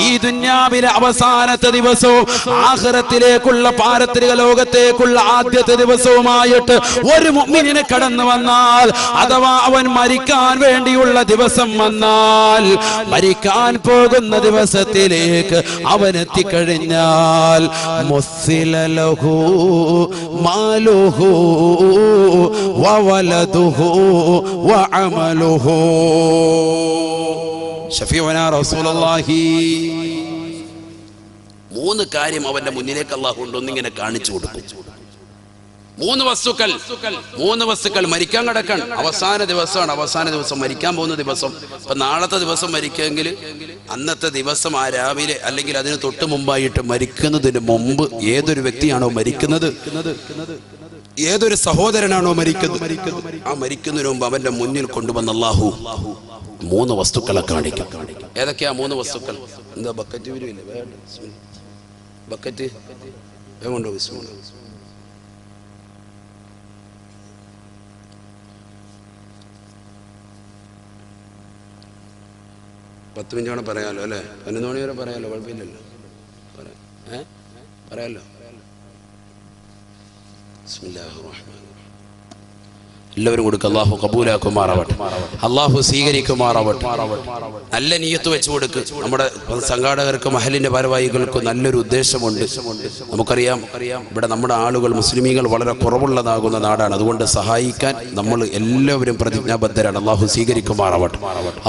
ഈ ദുനിയാവിലെ അവസാനത്തെ ദിവസവും ആഖിറത്തിലേക്കുള്ള പാരത്രിക ലോകത്തേക്കുള്ള ആദ്യത്തെ ദിവസവുമായിട്ട് ഒരു മുഅ്മിനിനെ കടന്നു വന്നാൽ, അഥവാ അവൻ മരിക്കാൻ വേണ്ടിയുള്ള ദിവസം വന്നാൽ, മരിക്കാൻ പോകുന്ന ദിവസത്തിലേക്ക് അവൻ എത്തിക്കഴിഞ്ഞാൽ മുസ്സില ലഹു മാലുഹു വവലദുഹു വഅമലുഹു. ഷഫീഉനാ റസൂലുള്ളാഹി. മൂന്ന് കാര്യം അവന്റെ മുന്നിലേക്ക് അല്ലാഹു കൊണ്ടൊന്നിങ്ങനെ കാണിച്ചു കൊടുക്കും. മൂന്ന് വസ്തുക്കൾ മരിക്കാൻ കിടക്കാൻ അവസാന ദിവസമാണ്. അവസാന ദിവസം മരിക്കാൻ പോകുന്ന ദിവസം. ഇപ്പൊ നാളത്തെ ദിവസം മരിക്കുമെങ്കിൽ അന്നത്തെ ദിവസം ആ രാവിലെ അല്ലെങ്കിൽ അതിന് തൊട്ട് മുമ്പായിട്ട് മരിക്കുന്നതിന് മുമ്പ് ഏതൊരു വ്യക്തിയാണോ മരിക്കുന്നത്, ഏതൊരു സഹോദരനാണോ മരിക്കുന്നത്, ആ മരിക്കുന്നതിന് മുമ്പ് അവന്റെ മുന്നിൽ കൊണ്ടുവന്ന അല്ലാഹു മൂന്ന് വസ്തുക്കളെ കാണിക്കും. ഏതൊക്കെയാ മൂന്ന് വസ്തുക്കൾ? എന്താ ബക്കറ്റ് വരില്ലേ? ബക്കറ്റ് കൊണ്ടോ? ബിസ്മില്ലാ. പത്ത് മിനിറ്റ് വേണം പറയാലോ അല്ലേ? 11 മണി വരെ പറയാലോ, കുഴപ്പമില്ലല്ലോ. പറയാലോ. ബിസ്മില്ലാഹിർ റഹ്മാനിർ റഹീം. എല്ലാവരും കൊടുക്കുക. അല്ലാഹു കബൂലാക്കുമാറാവട്ടെ, അല്ലാഹു സ്വീകരിക്കുമാറാവട്ടെ. നല്ല നിയ്യത്ത് വെച്ച് കൊടുക്ക്. നമ്മുടെ സംഘാടകർക്ക് മഹലിന്റെ ഭാരവാഹികൾക്ക് നല്ലൊരു ഉദ്ദേശമുണ്ട്. നമുക്കറിയാം, ഇവിടെ നമ്മുടെ ആളുകൾ മുസ്ലിമീങ്ങൾ വളരെ കുറവുള്ളതാകുന്ന നാടാണ്. അതുകൊണ്ട് സഹായിക്കാൻ നമ്മൾ എല്ലാവരും പ്രതിജ്ഞാബദ്ധരാണ്. അല്ലാഹു സ്വീകരിക്കുമാറാവട്ടെ,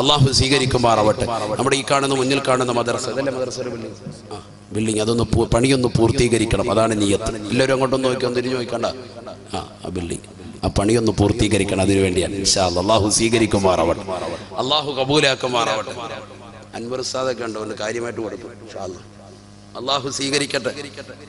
അല്ലാഹു സ്വീകരിക്കുമാറാവട്ടെ. നമ്മുടെ ഈ കാണുന്ന മുന്നിൽ കാണുന്ന മദ്രസ, അതല്ലേ മദ്രസയുടെ ബിൽഡിംഗ്, അതൊന്ന് പണിയൊന്ന് പൂർത്തീകരിക്കണം. അതാണ് നിയ്യത്ത്. എല്ലാവരും അങ്ങോട്ടൊന്ന് നോക്കിയൊന്ന് തിരിഞ്ഞു നോക്കണ്ട. ആ ബിൽഡിംഗ്, ആ പണിയൊന്ന് പൂർത്തീകരിക്കണം. അതിനു വേണ്ടിയാണ്. ഇൻഷാ അല്ലാഹ് അല്ലാഹു സ്വീകരിക്കുമാറാവട്ടെ, അല്ലാഹു കബൂലാക്കുമാറാവട്ടെ. അൻവർ ഉസ്താദൊക്കെ ഉണ്ടോ? ഒന്ന് കാര്യമായിട്ട് കൊടുക്കും. ഇൻഷാ അല്ലാഹ് അല്ലാഹു സ്വീകരിക്കട്ടെ,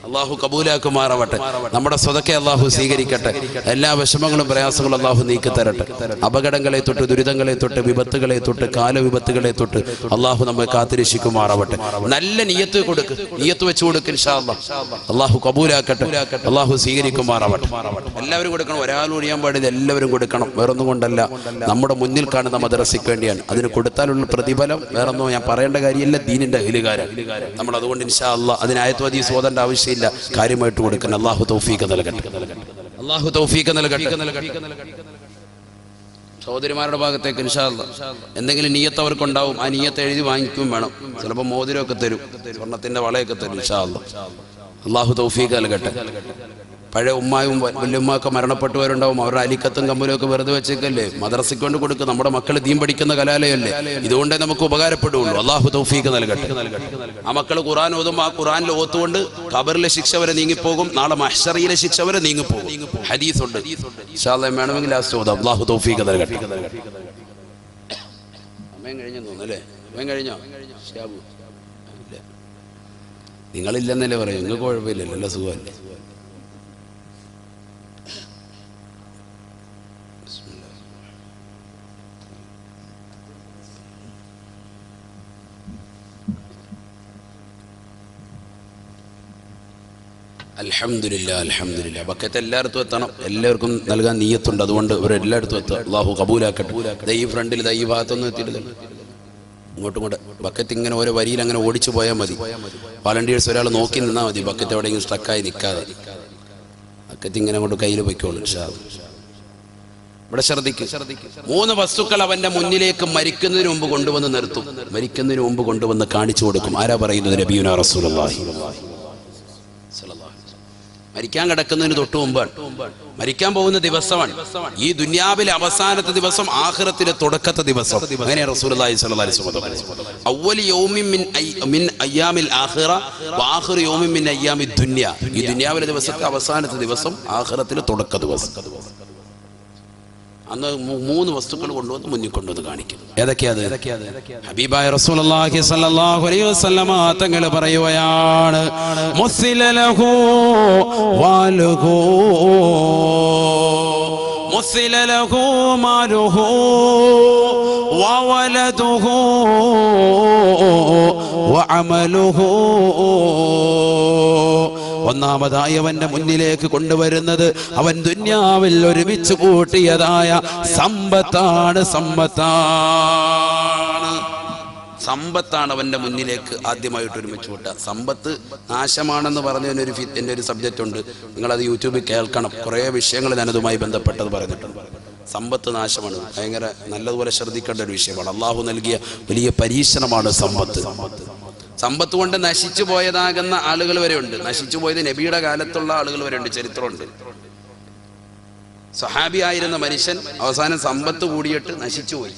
അല്ലാഹു കബൂലാക്കുമാറാവട്ടെ. നമ്മുടെ സ്വതക്കെ അല്ലാഹു സ്വീകരിക്കട്ടെ. എല്ലാ വിഷമങ്ങളും പ്രയാസങ്ങളും അല്ലാഹു നീക്കി തരട്ടെ. അപകടങ്ങളെ തൊട്ട്, ദുരിതങ്ങളെ തൊട്ട്, വിപത്തുകളെ തൊട്ട്, കാലവിപത്തുകളെ തൊട്ട് അല്ലാഹു നമ്മെ കാത്തിരക്ഷിക്കുമാറാവട്ടെ. നല്ല നിയ്യത്ത് കൊടുക്ക്, നിയ്യത്ത് വെച്ച് കൊടുക്ക്. ഇൻഷാ അല്ലാഹ് അല്ലാഹു കബൂലാക്കട്ടെ, അല്ലാഹു സ്വീകരിക്കുമാറാവട്ടെ. എല്ലാവരും കൊടുക്കണം, ഒരാൾ ഒഴിയാൻ പാടില്ല, എല്ലാവരും കൊടുക്കണം. വേറൊന്നും കൊണ്ടല്ല, നമ്മുടെ മുന്നിൽ കാണുന്ന മദ്രസയ്ക്ക് വേണ്ടിയാണ്. അതിന് കൊടുത്താലുള്ള പ്രതിഫലം വേറൊന്നും ഞാൻ പറയേണ്ട കാര്യമില്ല. ദീനിന്റെ അഹ്ലുകാരൻ നമ്മൾ. അതുകൊണ്ട് ഇൻഷാ അല്ലാഹ് അതിന് ആയത്ത് ഹദീസ് ഓതേണ്ട ആവശ്യമില്ല, കാര്യമായിട്ട് കൊടുക്കണം. അല്ലാഹു തൗഫീഖ് നൽകട്ടെ, അല്ലാഹു തൗഫീഖ് നൽകട്ടെ. സഹോദരിമാരുടെ ഭാഗത്തേക്ക് ഇൻഷാ അല്ലാഹ് എന്തെങ്കിലും നിയ്യത്ത് അവർക്കുണ്ടാവും. ആ നിയ്യത്ത് എഴുതി വാങ്ങിക്കും വേണം. ചിലപ്പോൾ മോതിരമൊക്കെ തരും, സ്വർണ്ണത്തിന്റെ വളയൊക്കെ തരും. ഇൻഷാ അല്ലാഹ് അള്ളാഹു തൗഫീഖ് നൽകട്ടെ. പഴയ ഉമ്മായും വല്യമ്മയൊക്കെ മരണപ്പെട്ടവരുണ്ടാവും. അവരുടെ അലിക്കത്തും കമ്പലും ഒക്കെ വെറുതെ വെച്ചേക്കല്ലേ, മദ്രസയ്ക്ക് കൊണ്ട് കൊടുക്കുക. നമ്മുടെ മക്കൾ ദീൻ പഠിക്കുന്ന കലാലയല്ലേ, ഇതുകൊണ്ടേ നമുക്ക് ഉപകാരപ്പെടുകയുള്ളൂ. അള്ളാഹു തൗഫീഖ് നൽകട്ടെ. ആ മക്കൾ ഖുർആൻ ഓതുമ്പോൾ ആ ഖുർആനിൽ ഓത്തുകൊണ്ട് ഖബറിലെ ശിക്ഷ വരെ നീങ്ങിപ്പോകും, നാളെ മഹ്ശറിയിലെ ശിക്ഷ വരെ നീങ്ങിപ്പോകും. ഹദീസുണ്ട്. ഇൻഷാ അല്ലാഹ് വേണമെങ്കിൽ ലാസ്റ്റ് ഓതാം. അള്ളാഹു തൗഫീഖ് നൽകട്ടെ. സമയം കഴിഞ്ഞെന്ന് തോന്നുന്നു അല്ലേ? സമയം കഴിഞ്ഞോ? നിങ്ങളില്ലെന്നല്ലേ പറയും, നിങ്ങൾക്ക് കുഴപ്പമില്ലല്ലോ, നല്ല സുഖമല്ലേ? അൽഹംദുലില്ലാ അൽഹംദുലില്ലാ. ബക്കറ്റ് എല്ലായിടത്തും എത്തണം, എല്ലാവർക്കും നൽകാൻ നിയ്യത്തുണ്ട്. അതുകൊണ്ട് ഇവരെല്ലായിടത്തും എത്തുക. അള്ളാഹു കബൂലാക്കട്ടെ. ഈ ഫ്രണ്ടിൽ ഈ ഭാഗത്തൊന്നും എത്തിയിട്ടില്ല. ഇങ്ങോട്ടും കൂടെ ബക്കറ്റ് ഇങ്ങനെ ഓരോ വരിയിൽ അങ്ങനെ ഓടിച്ചു പോയാൽ മതി. വാളണ്ടിയേഴ്സ് ഒരാൾ നോക്കി നിന്നാൽ മതി, ബക്കറ്റ് എവിടെയെങ്കിലും സ്ട്രക്കായി നിൽക്കാതെ. ബക്കറ്റ് ഇങ്ങനെ കൊണ്ട് കയ്യിൽ പൊയ്ക്കോളൂ. ഇവിടെ ശ്രദ്ധിക്കും. 3 വസ്തുക്കൾ അവന്റെ മുന്നിലേക്ക് മരിക്കുന്നതിന് മുമ്പ് കൊണ്ടുവന്ന് നിർത്തും, മരിക്കുന്നതിന് മുമ്പ് കൊണ്ടുവന്ന് കാണിച്ചു കൊടുക്കും. ആരാ പറയുന്നത്? നബിയുനാ റസൂലുള്ളാഹി. മരിക്കാൻ കിടക്കുന്നതിന് തൊട്ട് മുമ്പാണ്, മരിക്കാൻ പോകുന്ന ദിവസമാണ്. ഈ ദുനിയാവിലെ അവസാനത്തെ ദിവസം, ആഖിറത്തിലെ തുടക്കത്തെ ദിവസം. അങ്ങനെ റസൂലുള്ളാഹി സ്വല്ലല്ലാഹി അലൈഹി വസല്ലം അവ്വലി യൗമിൻ മിൻ അയ്യാമിൽ ആഖിറ വആഖിറു യൗമിൻ മിൻ അയ്യാമിദ് ദുനിയ. ഈ ദുനിയാവിലെ ദിവസത്തെ അവസാനത്തെ ദിവസം, ആഖിറത്തിലെ തുടക്ക ദിവസം. അന്ന് 3 വസ്തുക്കൾ കൊണ്ടുവന്ന് മുന്നിൽ കൊണ്ടുവന്ന് കാണിക്കും. ഏതൊക്കെയാത്? ഹബീബായ റസൂലുള്ളാഹി സ്വല്ലല്ലാഹു അലൈഹി വസല്ലമ തങ്ങൾ പറയുകയാണ്, മുസ്സില ലഹു വാലുഹു മുസ്സില ലഹു മാലുഹു വവലദുഹു വഅമലുഹു. ഒന്നാമതായി അവന്റെ മുന്നിലേക്ക് കൊണ്ടുവരുന്നത് അവൻ ദുന്യാവിൽ ഒരുമിച്ച് കൂട്ടിയതായ സമ്പത്താണ്. സമ്പത്താണ് അവന്റെ മുന്നിലേക്ക് ആദ്യമായിട്ട് ഒരുമിച്ച് കൂട്ടുക. സമ്പത്ത് നാശമാണെന്ന് പറഞ്ഞതിനൊരു എൻ്റെ ഒരു സബ്ജക്റ്റ് ഉണ്ട്, നിങ്ങളത് യൂട്യൂബിൽ കേൾക്കണം. കുറേ വിഷയങ്ങൾ ഞാനതുമായി ബന്ധപ്പെട്ടത് പറഞ്ഞിട്ടുണ്ട്. സമ്പത്ത് നാശമാണ്, ഭയങ്കര നല്ലതുപോലെ ശ്രദ്ധിക്കേണ്ട ഒരു വിഷയമാണ്. അള്ളാഹു നൽകിയ വലിയ പരീക്ഷണമാണ് സമ്പത്ത്. സമ്പത്ത് കൊണ്ട് നശിച്ചു പോയതാകുന്ന ആളുകൾ വരെ ഉണ്ട്. നശിച്ചു പോയത് നബിയുടെ കാലത്തുള്ള ആളുകൾ വരെ ഉണ്ട്, ചരിത്രമുണ്ട്. സഹാബി ആയിരുന്ന മനുഷ്യൻ അവസാനം സമ്പത്ത് കൂടിയിട്ട് നശിച്ചു പോയി.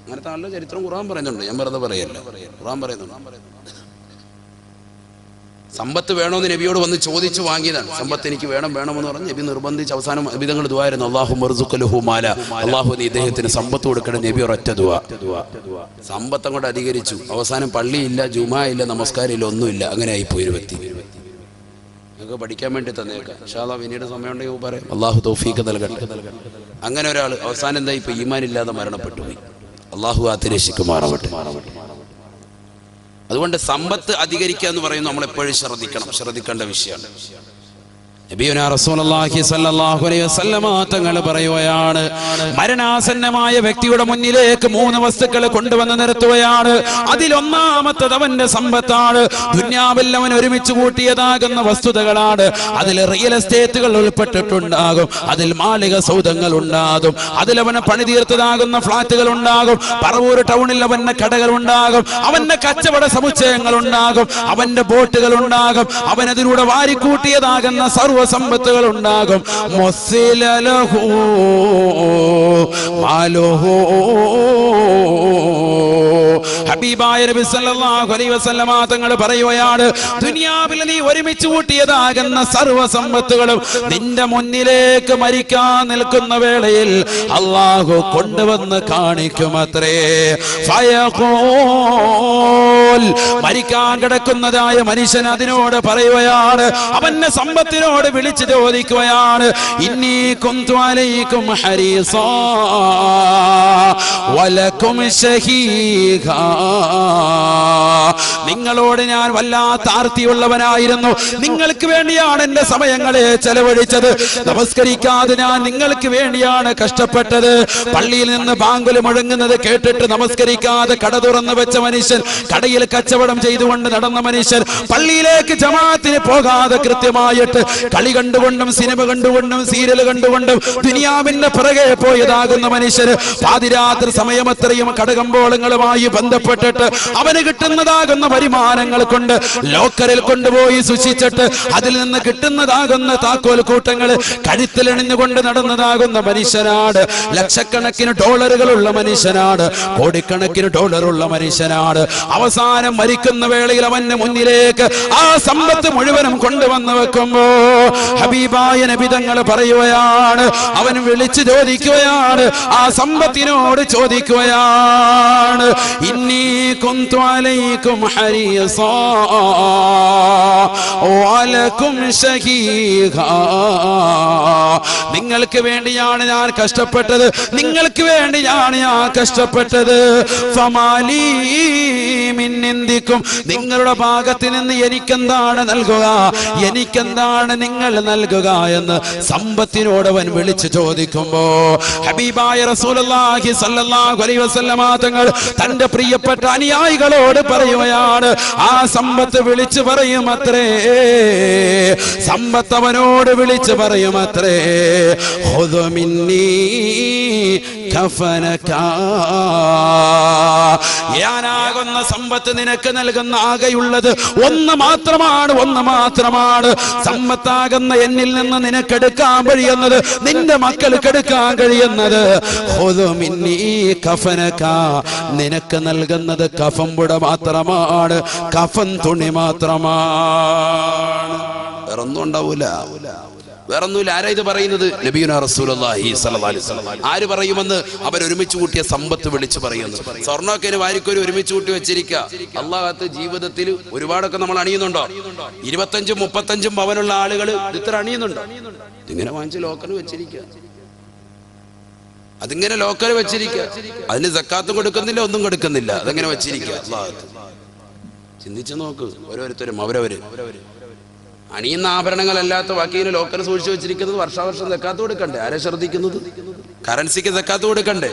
അങ്ങനത്തെ ആളുടെ ചരിത്രം ഖുർആൻ പറയുന്നുണ്ട്, ഞാൻ വെറുതെ പറയല്ല, ഖുർആൻ പറയുന്നുണ്ട്. സമ്പത്ത് വേണമെന്ന് നബിയോട് വന്ന് ചോദിച്ചു വാങ്ങിയതാണ്. സമ്പത്ത് എനിക്ക് വേണമെന്ന് പറഞ്ഞ് നബി നിർബന്ധിച്ച് അവസാനം നബിതങ്ങൾ ദുആയിരുന്നു, അല്ലാഹുമ്മ ർസുഖ്ഹു മാല, അല്ലാഹു നീ ഇദ്ദേഹത്തിന് സമ്പത്ത് കൊടുക്കണം. നബി ഒരൊറ്റ ദുആ. സമ്പത്ത് അങ്ങോട്ട് അധികരിച്ചു. അവസാനം പള്ളിയില്ല, ജുമാ ഇല്ല, നമസ്കാരം ഇല്ല, ഒന്നുമില്ല. അങ്ങനെ ആയിപ്പോയി ഒരു വ്യക്തി. നിങ്ങൾക്ക് പഠിക്കാൻ വേണ്ടി തന്നേക്കാം, ഇൻഷാ അല്ലാഹ് പിന്നീട് സമയമുണ്ടെങ്കിൽ പറയാം. അല്ലാഹു തൗഫീഖ് നൽകട്ടെ. അങ്ങനെ ഒരാൾ അവസാനം എന്താ ഇപ്പൊ ഈമാൻ ഇല്ലാതെ മരണപ്പെട്ടു പോയി. അല്ലാഹു ആത്തിരക്ഷിക്കുമാറാവട്ടെ. അതുകൊണ്ട് സമ്പത്ത് അധികരിക്കുക എന്ന് പറയുന്നത് നമ്മൾ എപ്പോഴും ശ്രദ്ധിക്കേണ്ട വിഷയമാണ്. നബിയുനാ റസൂലുള്ളാഹി സ്വല്ലല്ലാഹു അലൈഹി വസല്ലമ തങ്ങൾ പറയുകയാണ്, മരണാസന്നമായ വ്യക്തിയുടെ മുന്നിലേക്ക് 3 വസ്തുക്കൾ കൊണ്ടുവന്ന് നിർത്തുകയാണ്. അതിലൊന്നാമത്തത് അവന്റെ സമ്പത്താണ്. ദുനിയാവിൽ അവൻ ഒരുമിച്ച് കൂട്ടിയതാകുന്ന വസ്തുതകളാണ്. അതിൽ റിയൽ എസ്റ്റേറ്റുകൾ ഉൾപ്പെട്ടിട്ടുണ്ടാകും, അതിൽ മാളിക സൗധങ്ങൾ ഉണ്ടാകും, അതിലവന് പണിതീർത്തതാകുന്ന ഫ്ളാറ്റുകൾ ഉണ്ടാകും, പറവൂർ ടൗണിൽ അവന്റെ കടകൾ ഉണ്ടാകും, അവന്റെ കച്ചവട സമുച്ചയങ്ങൾ ഉണ്ടാകും, അവന്റെ ബോട്ടുകൾ ഉണ്ടാകും, അവനതിലൂടെ വാരിക്കൂട്ടിയതാകുന്ന സർവ്വ സമ്പത്തുകൾ ഉണ്ടാകും. മുസ്സിലലഹു മാലുഹു. ഹബീബായ നബി സല്ലല്ലാഹു അലൈഹി വസല്ലമ തങ്ങൾ പറയുകയാണ്, ദുനിയാവിൽ നീ ഒരുമിച്ച് കൂട്ടിയതാകുന്ന സർവ്വ സമ്പത്തുകളും നിന്റെ മുന്നിലേക്ക് മരിക്കാൻ നിൽക്കുന്ന വേളയിൽ അല്ലാഹു കൊണ്ടുവന്ന് കാണിക്കുമത്രേ. ഫയഖൂൽ, മരിക്കാൻ കിടക്കുന്നതായ മനുഷ്യൻ അതിനോട് പറയുകയാണ്, അവന്റെ സമ്പത്തിനോട് വിളിച്ചു ചോദിക്കുകയാണ്, ഇന്നി കുന്തു അലൈക്കും ഹരീസാ വലക്കും ഷഹീഖാ. നിങ്ങളോട് ഞാൻ വല്ലാത്ത ആർത്തിയുള്ളവനായിരുന്നു. നിങ്ങൾക്ക് വേണ്ടിയാണ് എന്റെ സമയങ്ങളെ ചെലവഴിച്ചത്. നമസ്കരിക്കാതെ ഞാൻ നിങ്ങൾക്ക് വേണ്ടിയാണ് കഷ്ടപ്പെട്ടത്. പള്ളിയിൽ നിന്ന് ബാങ്കുല് മുഴങ്ങുന്നത് കേട്ടിട്ട് നമസ്കരിക്കാതെ കട തുറന്നു വെച്ച മനുഷ്യൻ, കടയിൽ കച്ചവടം ചെയ്തുകൊണ്ട് നടന്ന മനുഷ്യൻ, പള്ളിയിലേക്ക് ജമാഅത്തിന് പോകാതെ കൃത്യമായിട്ട് കളി കണ്ടുകൊണ്ടും സിനിമ കണ്ടുകൊണ്ടും സീരിയൽ കണ്ടുകൊണ്ടും ദുനിയാവിന്റെ പിറകെ പോയതാകുന്ന മനുഷ്യന് പാതിരാത്രി സമയമത്രയും കടകമ്പോളങ്ങളുമായി ബന്ധപ്പെട്ടിട്ട് അവന് കിട്ടുന്നതാകുന്ന വരുമാനങ്ങൾ കൊണ്ട് ലോക്കറിൽ കൊണ്ടുപോയി സൂക്ഷിച്ചിട്ട് അതിൽ നിന്ന് കിട്ടുന്നതാകുന്ന താക്കോൽ കൂട്ടങ്ങൾ കഴുത്തിലണിഞ്ഞുകൊണ്ട് നടന്നതാകുന്ന മനുഷ്യനാണ്. ലക്ഷക്കണക്കിന് ഡോളറുകളുള്ള മനുഷ്യനാണ്. കോടിക്കണക്കിന് ഡോളറുള്ള മനുഷ്യനാണ്. അവസാനം മരിക്കുന്ന വേളയിൽ അവന്റെ മുന്നിലേക്ക് ആ സമ്പത്ത് മുഴുവനും കൊണ്ടുവന്ന് വെക്കുമ്പോ ഹബീബായ നബി തങ്ങൾ പറയുകയാണ്, അവൻ വിളിച്ചു ചോദിക്കുകയാണ്, ആ സമ്പത്തിനോട് ചോദിക്കുകയാണ്, ഇന്നി കുന്തു അലൈക്കും ഹരീസാ വലക്കും ശഹീഹാ. നിങ്ങൾക്ക് വേണ്ടിയാണ് ഞാൻ കഷ്ടപ്പെട്ടത്, നിങ്ങൾക്ക് വേണ്ടിയാണ് ഞാൻ കഷ്ടപ്പെട്ടത്. ഫമാലീ മിൻ ഇന്ദിക്കും, നിങ്ങളുടെ ഭാഗത്ത് നിന്ന് എനിക്കെന്താണ് നൽകുക, എനിക്കെന്താണ് നിങ്ങൾ നൽകുക എന്ന് സമ്പത്തിനോട് അവൻ വിളിച്ചു ചോദിക്കുമ്പോ ഹബീബായ റസൂലുള്ളാഹി സ്വല്ലല്ലാഹു അലൈഹി വസല്ലമ തങ്ങൾ തന്റെ പ്രിയപ്പെട്ട അനുയായികളോട് പറയുകയാണ്, ആ സമ്പത്ത് വിളിച്ചു പറയുമത്രേ, സമ്പത്ത് അവനോട് വിളിച്ചു പറയുമത്രേ, ഖുദ് മിന്നീ കഫനക, ഞാനാകുന്ന സമ്പത്ത് നിനക്ക് നൽകുന്ന ആകെയുള്ളത് ഒന്ന് മാത്രമാണ്, ഒന്ന് മാത്രമാണ്. സമ്പത്താകുന്ന എന്നിൽ നിന്ന് നിനക്കെടുക്കാൻ കഴിയുന്നത്, നിന്റെ മക്കൾക്കെടുക്കാൻ കഴിയുന്നത്, ഖുദ് മിന്നീ കഫനക, നിനക്ക് നൽകുന്നത് കഫൻ പുട മാത്രമാണ്, കഫൻ തുണി മാത്രമാണ്. വേറൊന്നും ഉണ്ടാവൂല, വേറൊന്നുമില്ല. ആരാ ഇത് പറയുന്നത്? നബിയുനാ റസൂലുള്ളാഹി സ്വല്ലല്ലാഹു അലൈഹി വസല്ലം. ആര് പറയുമെന്ന്? അവർ ഒരുമിച്ച് കൂട്ടിയ സമ്പത്ത് വിളിച്ചു പറയുന്നു. സ്വർണ്ണമൊക്കെ വാരിക്കൊരു ഒരുമിച്ച് കൂട്ടി വെച്ചിരിക്കുക. അള്ളാഹത്ത് ജീവിതത്തിൽ ഒരുപാടൊക്കെ നമ്മൾ അണിയുന്നുണ്ടോ? 25 35 പവനുള്ള ആളുകൾ ഇത്ര അണിയുന്നുണ്ടോ? ഇതിങ്ങനെ വാങ്ങിച്ച് ലോക്കൽ വെച്ചിരിക്കുക, അതിങ്ങനെ ലോക്കൽ വെച്ചിരിക്കുക, അതിന് സക്കാത്ത് കൊടുക്കുന്നില്ല, ഒന്നും കൊടുക്കുന്നില്ല, അതെങ്ങനെ വെച്ചിരിക്കുക. അള്ളാഹത്ത് ചിന്തിച്ചു നോക്ക്. ഓരോരുത്തരും അവരവര് അണിയുന്ന ആഭരണങ്ങളല്ലാത്ത ബാക്കിയിൽ ലോക്കൽ സൂക്ഷിച്ചു വെച്ചിരിക്കുന്നത് വർഷാവർഷം സക്കാത്ത് കൊടുക്കണ്ടേ? ആരെ ശ്രദ്ധിക്കുന്നത്? കറൻസിക്ക് സക്കാത്ത് കൊടുക്കണ്ടേ?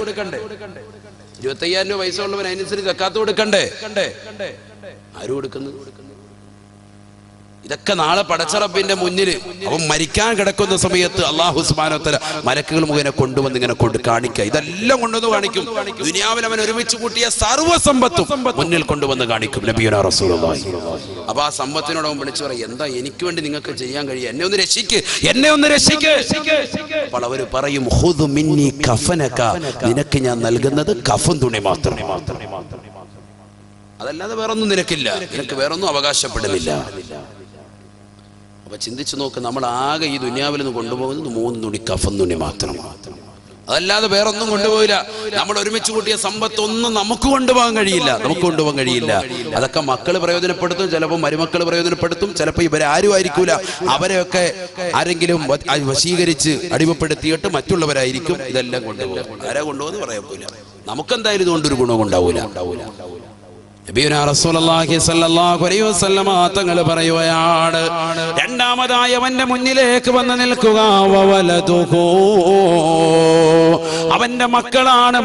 25,000 രൂപ പൈസ ഉള്ളവൻ അതിനനുസരിച്ച് സക്കാത്ത് കൊടുക്കണ്ടേ? ആര് കൊടുക്കുന്നു? ഇതൊക്കെ നാളെ പടച്ചറബിന്റെ മുന്നിൽ അവൻ മരിക്കാൻ കിടക്കുന്ന സമയത്ത് അല്ലാഹു സുബ്ഹാനഹു വ തആല മലക്കുകൾ മുഖേന കൊണ്ടുവന്ന് ഇങ്ങനെ കാണിക്കുക. ഇതെല്ലാം കൊണ്ടുവന്ന് കാണിക്കും. ദുനിയാവിൽ അവൻ ഒരുമിച്ച് കൂട്ടിയ സർവ്വസമ്പത്തും മുന്നിൽ കൊണ്ടുവന്ന് കാണിക്കും നബിയുനാ റസൂലുള്ളാഹി. അപ്പൊ ആ സമ്പത്തിനോട് അവൻ വിളിച്ചു പറയും, എന്താ എനിക്ക് വേണ്ടി നിങ്ങൾക്ക് ചെയ്യാൻ കഴിയും? എന്നെ ഒന്ന് രക്ഷിക്ക്, എന്നെ ഒന്ന് രക്ഷിക്ക്. അപ്പോൾ അവർ പറയും, ഖുദ് മിന്നി കഫനക, നിനക്ക് ഞാൻ നൽകുന്നത് കഫൻ തുണി മാത്രം, അതല്ലാതെ വേറൊന്നും നിനക്കില്ല, നിനക്ക് വേറൊന്നും അവകാശപ്പെടുന്നില്ല. അപ്പൊ ചിന്തിച്ചു നോക്ക്, നമ്മൾ ആകെ ഈ ദുനിയാവിൽ നിന്ന് കൊണ്ടുപോകുന്നത് 3 തുണി കഫൻ തുണി മാത്രം, അതല്ലാതെ വേറൊന്നും കൊണ്ടുപോയില്ല. നമ്മൾ ഒരുമിച്ച് കൂട്ടിയ സമ്പത്ത് ഒന്നും നമുക്ക് കൊണ്ടുപോകാൻ കഴിയില്ല, നമുക്ക് കൊണ്ടുപോകാൻ കഴിയില്ല. അതൊക്കെ മക്കൾ പ്രയോജനപ്പെടുത്തും, ചിലപ്പോൾ മരുമക്കൾ പ്രയോജനപ്പെടുത്തും, ചിലപ്പോൾ ഇവരാരും ആയിരിക്കൂല, അവരെയൊക്കെ ആരെങ്കിലും വശീകരിച്ച് അടിമപ്പെടുത്തിയിട്ട് മറ്റുള്ളവരായിരിക്കും ഇതെല്ലാം കൊണ്ടുപോകും. ആരാ കൊണ്ടുപോകുന്നു പറയാൻ പോല. നമുക്കെന്തായാലും ഇതുകൊണ്ടൊരു ഗുണവും ഉണ്ടാവൂല. നബിയുനാ റസൂലുള്ളാഹി സ്വല്ലല്ലാഹു അലൈഹി വസല്ലമ തങ്ങൾ പറയുകയാണ്, രണ്ടാമതായി അവന്റെ മുന്നിലേക്ക് വന്ന് നിൽക്കുക, വവലദുഹു, അവന്റെ മക്കളാണ്,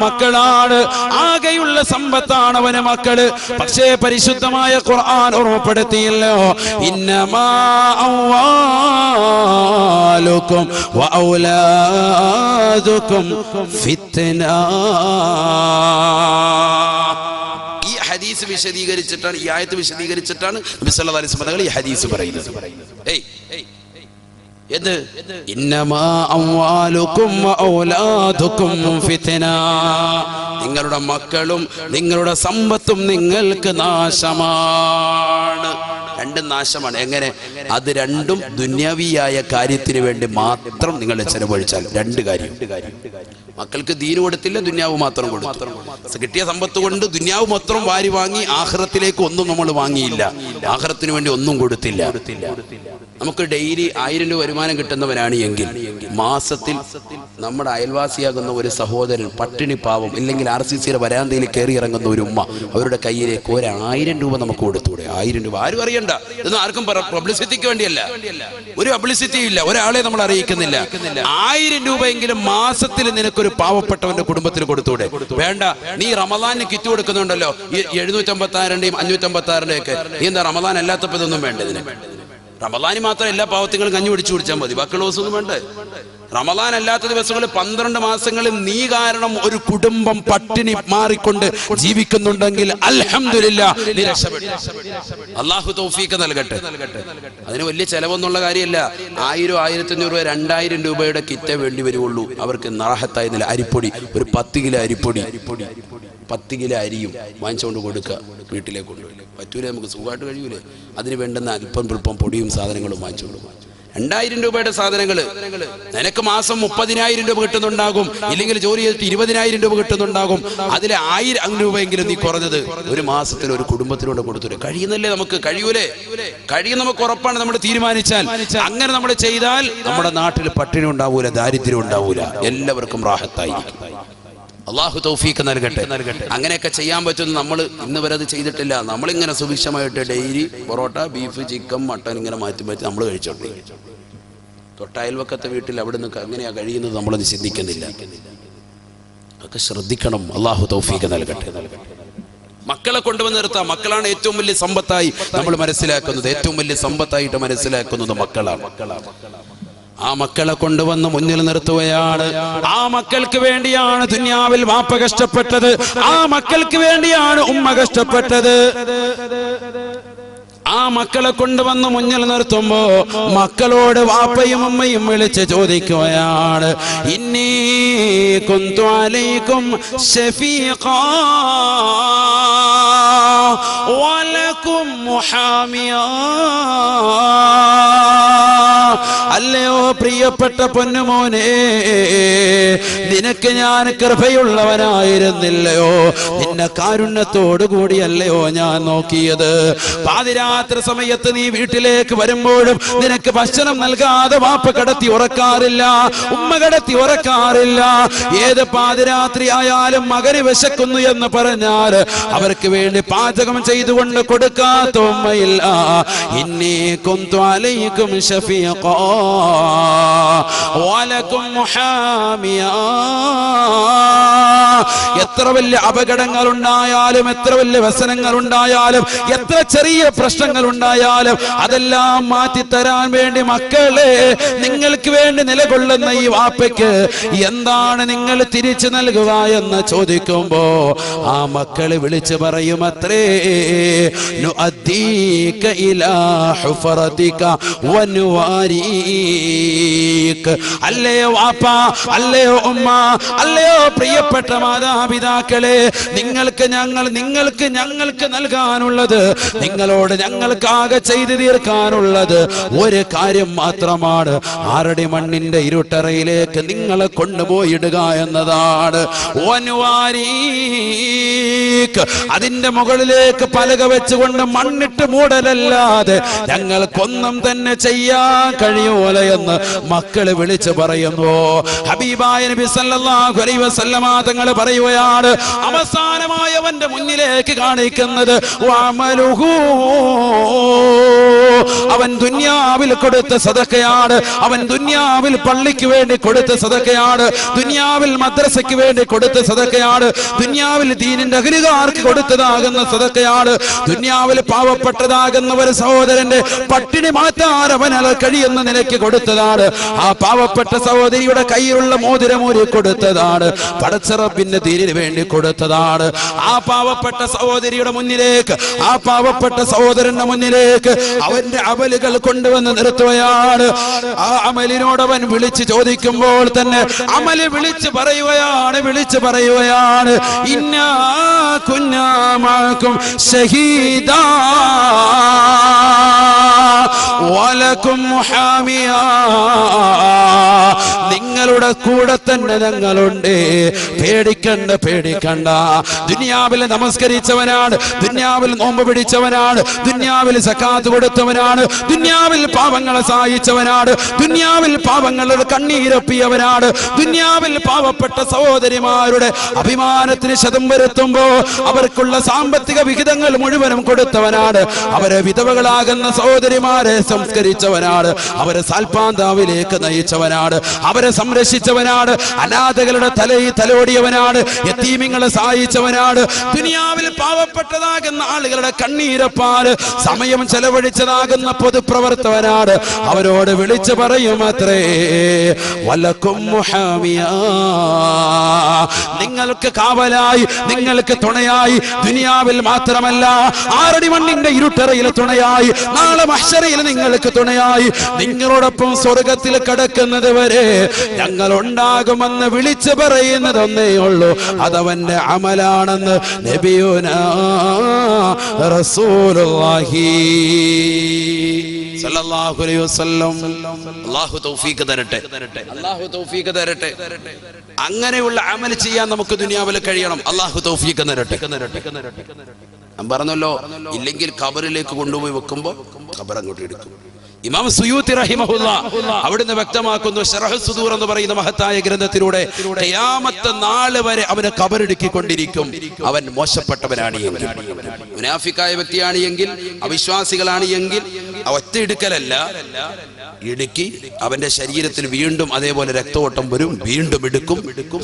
ആകെയുള്ള സമ്പത്താണ് അവന് മക്കള്. പക്ഷേ പരിശുദ്ധമായ ഖുർആൻ ഓർമ്മപ്പെടുത്തിയല്ലോ, ഇന്നമാ അംവാലുക്കും വഔലാദുക്കും ഫിത്ന. ഹദീസ് വിശദീകരിച്ചിട്ടാണ്, ഈ ആയത്ത് വിശദീകരിച്ചിട്ടാണ് നബി സല്ലല്ലാഹു അലൈഹി വസല്ലം ഈ ഹദീസ് പറയുന്നത്. ഇന്നമാ അംവാലുക്കും വഔലാദുക്കും ഫിത്ന, നിങ്ങളുടെ മക്കളും നിങ്ങളുടെ സമ്പത്തും നിങ്ങൾക്ക് നാശമാണ്. രണ്ടും നാശമാണ്. എങ്ങനെ? അത് രണ്ടും ദുന്യാവിയായ കാര്യത്തിന് വേണ്ടി മാത്രം നിങ്ങൾ ചെലവഴിച്ചാൽ. രണ്ട് കാര്യം. മക്കൾക്ക് ദീന് കൊടുത്തില്ല, ദുന്യാവ് മാത്രം കൊടുത്തു. കിട്ടിയ സമ്പത്ത് കൊണ്ട് ദുന്യാവ് മാത്രം വാരി വാങ്ങി, ആഖിറത്തിലേക്ക് ഒന്നും നമ്മൾ വാങ്ങിയില്ല, ആഖിറത്തിന് വേണ്ടി ഒന്നും കൊടുത്തില്ല. നമുക്ക് ഡെയിലി 1000 രൂപ വരുമാനം കിട്ടുന്നവരാണ് എങ്കിൽ മാസത്തിൽ നമ്മുടെ അയൽവാസിയാകുന്ന ഒരു സഹോദരൻ പട്ടിണി പാവം, ഇല്ലെങ്കിൽ RCCയുടെ വരാന്തയിൽ കയറി ഇറങ്ങുന്ന ഒരു ഉമ്മ, അവരുടെ കയ്യിലേക്ക് 1000 രൂപ നമുക്ക് കൊടുത്തൂടെ? 1000 രൂപ ആരും അറിയണ്ട, ഇതൊന്നും ആർക്കും പബ്ലിസിറ്റിക്ക് വേണ്ടിയല്ല, ഒരു പബ്ലിസിറ്റിയും ഇല്ല, ഒരാളെ നമ്മൾ അറിയിക്കുന്നില്ല. 1000 രൂപയെങ്കിലും മാസത്തിൽ നിനക്കൊരു പാവപ്പെട്ടവന്റെ കുടുംബത്തിന് കൊടുത്തൂടെ? വേണ്ട, നീ റമദാനിന് കിറ്റ് കൊടുക്കുന്നുണ്ടല്ലോ, 756-ന്റെയും 556-ന്റെയും ഒക്കെ, നീ എന്താ റമദാൻ അല്ലാത്തപ്പോ ഇതൊന്നും വേണ്ട? ഇതിന് റമദാനി മാത്രം എല്ലാ പാവത്തിങ്ങളും കഞ്ഞി പിടിച്ചു കുടിച്ചാൽ മതി, ബാക്കിയുള്ള ദിവസമൊന്നും വേണ്ടേ? റമദാൻ അല്ലാത്ത ദിവസങ്ങളിൽ 12 മാസങ്ങളിൽ നീ കാരണം ഒരു കുടുംബം പട്ടിണി മാറിക്കൊണ്ട് ജീവിക്കുന്നുണ്ടെങ്കിൽ അൽഹംദുലില്ലാഹ്, നീ രക്ഷപ്പെട്ടു. അല്ലാഹു തൗഫീഖ് നൽകട്ടെ. അതിന് വലിയ ചെലവൊന്നുള്ള കാര്യമല്ല. 1000, 1500 രൂപ, 2000 രൂപയുടെ കിറ്റേ വേണ്ടി വരുള്ളൂ അവർക്ക്. റാഹത്തായി നില അരിപ്പൊടി, ഒരു 10 കിലോ അരിപ്പൊടി, 10 കിലോ അരിയും വാങ്ങിച്ചുകൊണ്ട് കൊടുക്കുക, വീട്ടിലേക്ക് കൊണ്ടുപോയി. പറ്റൂലേ? നമുക്ക് സുഖമായിട്ട് കഴിയൂലേ? അതിന് വേണ്ടുന്ന അല്പം പുൽപ്പം പൊടിയും സാധനങ്ങളും വാങ്ങിച്ചുകൊണ്ട് പോകും. 2000 രൂപയുടെ സാധനങ്ങൾ നിനക്ക് മാസം 30,000 രൂപ കിട്ടുന്നുണ്ടാകും, ഇല്ലെങ്കിൽ ജോലി ചെയ്തിട്ട് 20,000 രൂപ കിട്ടുന്നുണ്ടാകും. അതിലെ 1000 രൂപയെങ്കിലും നീ കുറഞ്ഞത് ഒരു മാസത്തിൽ ഒരു കുടുംബത്തിനോട് കൊടുത്തു. കഴിയുന്നല്ലേ? നമുക്ക് കഴിയൂലേ? കഴിയും, നമുക്ക് ഉറപ്പാണ്. നമ്മൾ തീരുമാനിച്ചാൽ, അങ്ങനെ നമ്മൾ ചെയ്താൽ നമ്മുടെ നാട്ടിൽ പട്ടിണി ഉണ്ടാവൂല, ദാരിദ്ര്യം ഉണ്ടാവൂല, എല്ലാവർക്കും റാഹത്തായിരിക്കും. അള്ളാഹു തൗഫീഖ് നൽകട്ടെ. അങ്ങനെയൊക്കെ ചെയ്യാൻ പറ്റുന്ന നമ്മൾ ഇന്ന് വരെ അത് ചെയ്തിട്ടില്ല. നമ്മളിങ്ങനെ സുഭിക്ഷമായിട്ട് daily parotta, beef, chicken, mutton ഇങ്ങനെ മാറ്റി നമ്മൾ കഴിച്ചോട്ടെ. തൊട്ടയൽവക്കത്തെ വീട്ടിൽ അവിടെ നിന്ന് എങ്ങനെയാ കഴിയുന്നത് നമ്മളത് ചിന്തിക്കുന്നില്ല. അതൊക്കെ ശ്രദ്ധിക്കണം. അള്ളാഹു തൗഫീഖ് നൽകട്ടെ. മക്കളെ കൊണ്ടുവന്ന് നിർത്താം. മക്കളാണ് ഏറ്റവും വലിയ സമ്പത്തായി നമ്മൾ മനസ്സിലാക്കുന്നത്. ഏറ്റവും വലിയ സമ്പത്തായിട്ട് മനസ്സിലാക്കുന്നത് മക്കളാണ്. ആ മക്കളെ കൊണ്ടുവന്ന് മുന്നിൽ നിർത്തുകയാണ്. ആ മക്കൾക്ക് വേണ്ടിയാണ് ദുനിയാവിൽ വാപ്പ കഷ്ടപ്പെട്ടത്, ആ മക്കൾക്ക് വേണ്ടിയാണ് ഉമ്മ കഷ്ടപ്പെട്ടത്. ആ മക്കളെ കൊണ്ടുവന്ന് മുന്നിൽ നിർത്തുമ്പോ മക്കളോട് വാപ്പയും ഉമ്മയും വിളിച്ച് ചോദിക്കുകയാണ്, ഇന്നീ കുന്തു അലൈക്കും ശഫീഖാ വലക്കും മുഹാമിയാ. അല്ലയോ പ്രിയപ്പെട്ട പൊന്നുമോനെ, നിനക്ക് ഞാൻ കൃപയുള്ളവനായിരുന്നില്ലയോ? നിന്നെ കാരുണ്യത്തോടു കൂടിയല്ലയോ ഞാൻ നോക്കിയത്? പാതിരാത്രി സമയത്ത് നീ വീട്ടിലേക്ക് വരുമ്പോഴും നിനക്ക് ഭക്ഷണം നൽകാതെ വാപ്പ കിടത്തി ഉറക്കാറില്ല, ഉമ്മ കിടത്തി ഉറക്കാറില്ല. ഏത് പാതിരാത്രി ആയാലും മകന് വിശക്കുന്നു എന്ന് പറഞ്ഞാൽ അവർക്ക് വേണ്ടി പാചകം ചെയ്തുകൊണ്ട് കൊടുക്കാത്ത ഉമ്മയില്ല. ഇന്നീ കുന്തു അലൈക്കും ശഫീഖാ വലക്കും മുഹാമിയാ. എത്ര വലിയ അപകടങ്ങൾ ഉണ്ടായാലും, എത്ര വലിയ വ്യസനങ്ങൾ ഉണ്ടായാലും, എത്ര ചെറിയ പ്രശ്നങ്ങൾ ഉണ്ടായാലും അതെല്ലാം മാറ്റിത്തരാൻ വേണ്ടി മക്കളെ നിങ്ങൾക്ക് വേണ്ടി നിലകൊള്ളുന്ന ഈ വാപ്പയ്ക്ക് എന്താണ് നിങ്ങൾ തിരിച്ചു നൽകുക എന്ന് ചോദിക്കുമ്പോ ആ മക്കള് വിളിച്ചു പറയും, അത്രേ നുഅദ്ദീക ഇലാ ഹുഫറതിക വനുവാരീക. അല്ലയോ വാപ്പ, അല്ലയോ ഉമ്മ, അല്ലയോ പ്രിയപ്പെട്ട മാതാപിതാക്കളെ, നിങ്ങൾക്ക് ഞങ്ങൾക്ക് നൽകാനുള്ളത്, നിങ്ങളോട് ഞങ്ങൾക്കാകെ ചെയ്തു തീർക്കാനുള്ളത് ഒരു കാര്യം മാത്രമാണ്. ആറടി മണ്ണിന്റെ ഇരുട്ടറയിലേക്ക് നിങ്ങളെ കൊണ്ടുപോയിടുക എന്നതാണ്. അതിന്റെ മുകളിലേക്ക് പലക വെച്ചുകൊണ്ട് മണ്ണിട്ട് മൂടലല്ലാതെ ഞങ്ങൾക്കൊന്നും തന്നെ ചെയ്യാൻ കഴിയൂല എന്ന് മക്കള് വിളിച്ചു പറയുന്നു. ഹബീബായ നബി സല്ലല്ലാഹു അലൈഹി വസല്ലമ തങ്ങൾ പറയുകയാണ്, അവസാനമായി അവന്റെ മുന്നിലേക്ക് കാണിക്കുന്നത് വഅമലുഹു, അവൻ ദുനിയാവിൽ കൊടുത്ത സദഖയാണ്, അവൻ ദുനിയാവിൽ പള്ളിക്ക് വേണ്ടി കൊടുത്ത സദഖയാണ്, ദുനിയാവിൽ മദ്രസയ്ക്ക് വേണ്ടി കൊടുത്ത സദഖയാണ്, ദുനിയാവിൽ ദീനിന്റെ അഹ്ലുകാർക്ക് കൊടുത്തതാകുന്ന സദഖയാണ്, ദുനിയാവിൽ പാവപ്പെട്ടതാകുന്ന ഒരു സഹോദരന്റെ പട്ടിണി മാറ്റാൻ അവനാൽ കഴിയുന്ന നിലയ്ക്ക് കൊടുത്തതാണ്, ആ പാവപ്പെട്ട സഹോദരിയുടെ കയ്യിലുള്ള മോതിരമൂരി കൊടുത്തതാണ്, പടച്ച റബ്ബിന്റെ ദീനിന് വേണ്ടി കൊടുത്തതാണ്. ആ പാവപ്പെട്ട സഹോദരിയുടെ മുന്നിലേക്ക്, ആ പാവപ്പെട്ട സഹോദരന്റെ മുന്നിലേക്ക് അവന്റെ അമലുകൾ കൊണ്ടുവന്ന് നിർത്തുകയാണ്. ആ അമലിനോട് അവൻ വിളിച്ച് ചോദിക്കുമ്പോൾ തന്നെ അമല് വിളിച്ചു പറയുകയാണ്, ഇന്നാ കുന്നാ മഅകും ഷഹീദാ. വലകും മുഹാമിയ, നിങ്ങളുടെ കൂടെ തന്നെ ഞങ്ങളുണ്ട്, പേടിക്കണ്ട പേടിക്കണ്ട. ദുനിയാവിൽ നമസ്കരിച്ചവനാണ്, ദുനിയാവിൽ നോമ്പ് പിടിച്ചവനാണ്, ദുനിയാവിൽ സക്കാത്ത് കൊടുത്തവനാണ്, ദുനിയാവിൽ പാവങ്ങളെ സഹായിച്ചവനാണ്, ദുനിയാവിൽ പാവങ്ങളുടെ കണ്ണീരൊപ്പിയവനാണ്, ദുനിയാവിൽ പാവപ്പെട്ട സഹോദരിമാരുടെ അഭിമാനത്തിന് ശതം വരുത്തുമ്പോ അവർക്കുള്ള സാമ്പത്തിക വിഹിതങ്ങൾ മുഴുവനും കൊടുത്തവനാണ്, അവരെ വിധവകളാകുന്ന സഹോദരിമാരെ സംസ്കരിച്ചവനാണ്, അവരെ സാൽപ്പാന്താവിലേക്ക് നയിച്ചവനാണ്, അവരെ സംരക്ഷിച്ചവനാണ്, അനാഥകളുടെ തലയിൽ തലോടിയവനാണ്, യതീമിങ്ങളെ സഹായിച്ചവനാണ്, ദുനിയാവിൽ പാവപ്പെട്ടതാകുന്ന ആളുകളുടെ കണ്ണീരപ്പാല് സമയം ചെലവഴിച്ചതാകുന്ന പൊതുപ്രവർത്തകനാണ്. അവരോട് വിളിച്ചു പറയും അത്രേ, വലക്കും മുഹാമിയ, നിങ്ങൾക്ക് കാവലായി, നിങ്ങൾക്ക് തുണയായി, ദുനിയാവിൽ മാത്രമല്ല 6 അടി മണ്ണിന്റെ ഇരുട്ടറയിൽ തുണയായി, നാളെ മഹ്ശറയിൽ നിങ്ങൾക്ക് തുണയായി, നിങ്ങളോടൊപ്പം സ്വർഗത്തിൽ കടക്കുന്നത് വരെ ഞങ്ങൾ ഉണ്ടാകുമെന്ന് വിളിച്ചു പറയുന്നത് ഒന്നേ ഉള്ളൂ, അതവന്റെ അമലാണെന്ന് നബിയുനാ റസൂലുള്ളാഹി സല്ലല്ലാഹു അലൈഹി വസല്ലം. അല്ലാഹു തൗഫീഖ് തരട്ടെ, അല്ലാഹു തൗഫീഖ് തരട്ടെ. അങ്ങനെയുള്ള അമൽ ചെയ്യാൻ നമുക്ക് ദുനിയാവിൽ കഴിയണം. അല്ലാഹു തൗഫീഖ് തരട്ടെ. ഞാൻ പറഞ്ഞല്ലോ, ഇല്ലെങ്കിൽ ഖബറിലേക്ക് കൊണ്ടുപോയി വെക്കുമ്പോൾ ഖബർ അങ്ങോട്ട് എടുക്കും. ഇമാം സുയൂത്തി റഹിമഹുല്ലാഹ് അവിടുന്ന് വ്യക്തമാക്കുന്നു, ശറഹ് സുദൂർ എന്ന് പറയുന്ന മഹത്തായ ഗ്രന്ഥത്തിലൂടെ, ഖിയാമത്ത് നാൾ വരെ അവനെ ഖബറെടുക്കിക്കൊണ്ടിരിക്കും. അവൻ മോശപ്പെട്ടവനാണ് എങ്കിൽ, മുനാഫിക്കായ വ്യക്തിയാണ് എങ്കിൽ, അവിശ്വാസികളാണ് എങ്കിൽ ഒറ്റയെടുക്കലല്ല, ഇടുക്കി അവന്റെ ശരീരത്തിൽ വീണ്ടും അതേപോലെ രക്തോട്ടം വരും, വീണ്ടും എടുക്കും,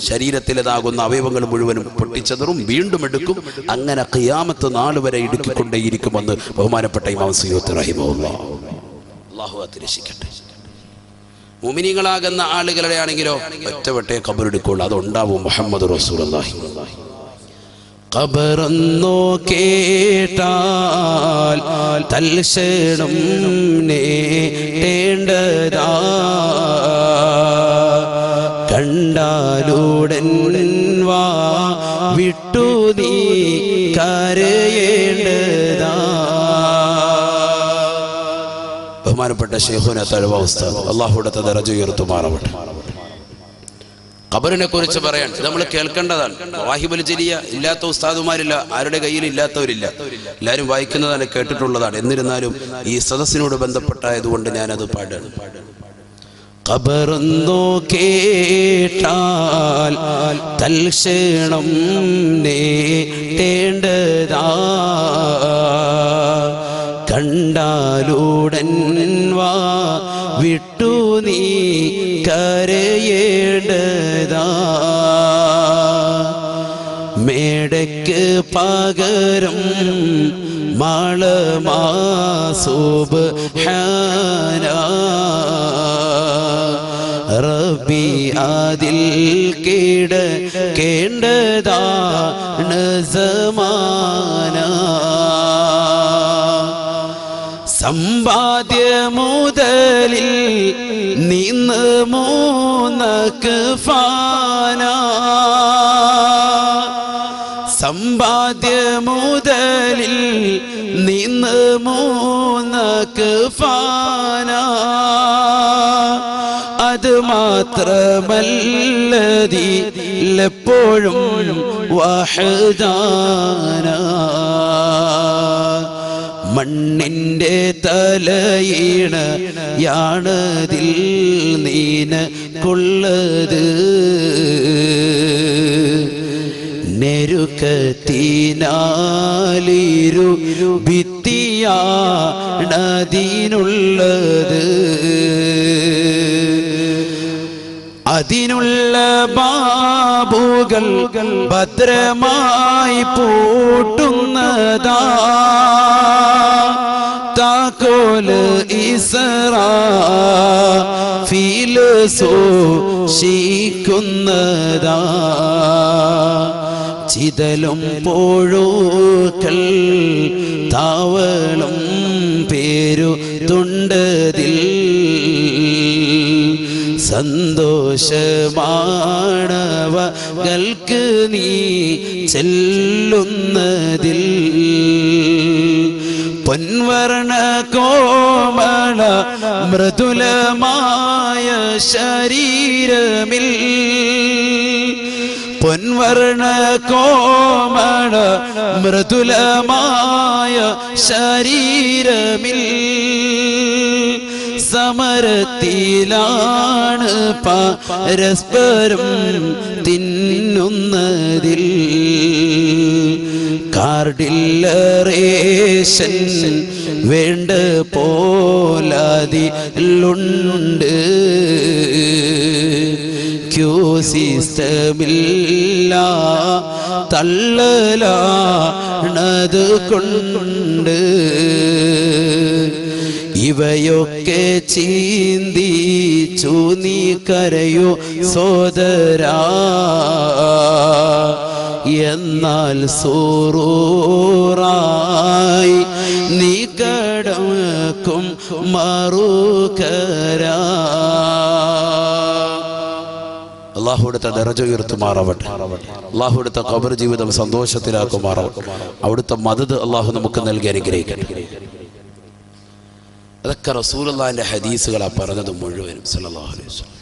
ശരീരത്തിലേതാകുന്ന അവയവങ്ങൾ മുഴുവനും പൊട്ടിച്ചെതറും, വീണ്ടും എടുക്കും. അങ്ങനെ ഖിയാമത്ത് നാൾ വരെ ഇടുക്കിക്കൊണ്ടേയിരിക്കുമെന്ന് ബഹുമാനപ്പെട്ട ഇമാം സുയൂത്തി റഹിമഹുല്ലാഹ്. അല്ലാഹു അതിരക്ഷിക്കട്ടെ. മുഅ്മിനീങ്ങളാകുന്ന ആളുകളുടെ ആണെങ്കിലോ ഒറ്റവട്ടേ ഖബറെടുക്കുള്ളൂ, അതുണ്ടാവും. മുഹമ്മദ് റസൂലുള്ളാഹി. ഖബറെന്നോ കേട്ടാൽ തൽക്ഷണം നേടേണ്ടതാ, കണ്ടാലുടൻ വാ വിട്ടു നീ കരയേണ്ടതാ. ബഹുമാനപ്പെട്ട ശൈഖുനാ തഅ്വ ഉസ്താദ് അല്ലാഹുവിന്റെ ദറജ ഉയർത്തുമാറാവട്ടെ. ഖബറിനെ കുറിച്ച് പറയാൻ നമ്മൾ കേൾക്കേണ്ടതാണ്. മവാഹിബുൽ ജലിയ ഇല്ലാത്ത ഉസ്താദുമാരില്ല, ആരുടെ കയ്യിൽ ഇല്ലാത്തവരില്ല, എല്ലാവരും വായിക്കുന്നതാണ്, കേട്ടിട്ടുള്ളതാണ്. എന്നിരുന്നാലും ഈ സദസ്സിനോട് ബന്ധപ്പെട്ടായതുകൊണ്ട് ഞാനത് പാടാണ്. ഖബറെന്നോ കേട്ടാൽ തൽക്ഷണം നേടേണ്ടതാ, കണ്ടാലുടൻ വാ വിട്ടു നീ കരയേണ്ടതാ. മേടയ്ക്ക് പകരം മാളമാ സുബ്ഹാനാ, റബ്ബി അതിൽ കിടക്കേണ്ടതാണ് സമാന. സമ്പാദ്യ മുതലിൽ നിന്ന് 3 ഫാന, സമ്പാദ്യ മുതലിൽ നിന്ന് 3 ഫാന. അത് മാത്രമല്ലതിലെപ്പോഴും വഹദാന. മണ്ണിന്റെ തലയിണയാണതിൽ നീനക്കുള്ളത്, നെരുക്കത്തിനാലിരു ഭിത്തിയാണതിനുള്ളത്. അതിനുള്ള ബാബുകൾ ഭദ്രമായി പൂട്ടുന്നതാ, താക്കോല് ഇസ്രാഫീൽ സൂക്ഷിക്കുന്നതാ. ചിതലും പുഴുക്കൾ താവളം പേരു തുണ്ടതിൽ, സന്തോഷമാണവകൾക്ക് നീ ചെല്ലുന്നതിൽ. പൊൻവർണ്ണ കോമള മൃദുലമായ ശരീരമിൽ പൊൻവർണ്ണ കോമള മൃദുലമായ ശരീരമിൽ സമരത്തിലാണ് പരസ്പരം തിന്നുന്നതിൽ കാർഡില്ലറേഷൻ വേണ്ട പോലതിലുണ്ട് ക്യൂ സിസ്റ്റമില്ല തള്ളലാണത് കൊണ്ട് ഇവയൊക്കെ ചീന്തിച്ചു നീ കരയോ സോദരാ എന്നാൽ സൂറൂറായി നീ കടക്കും മറുകരാ. അള്ളാഹുവിടുത്തെ ദറജ ഉയർത്തുമാറാവട്ടെ. അള്ളാഹുവിടുത്തെ ഖബർ ജീവിതം സന്തോഷത്തിലാക്കുമാറാവട്ടെ. അവിടുത്തെ മദദ് അള്ളാഹു നമുക്ക് നൽകി അനുഗ്രഹിക്കട്ടെ. അതൊക്കെ റസൂലുള്ളാഹിന്റെ ഹദീസുകളാണ് പറഞ്ഞത് മുഴുവനും സല്ലല്ലാഹു അലൈഹി വസല്ലം.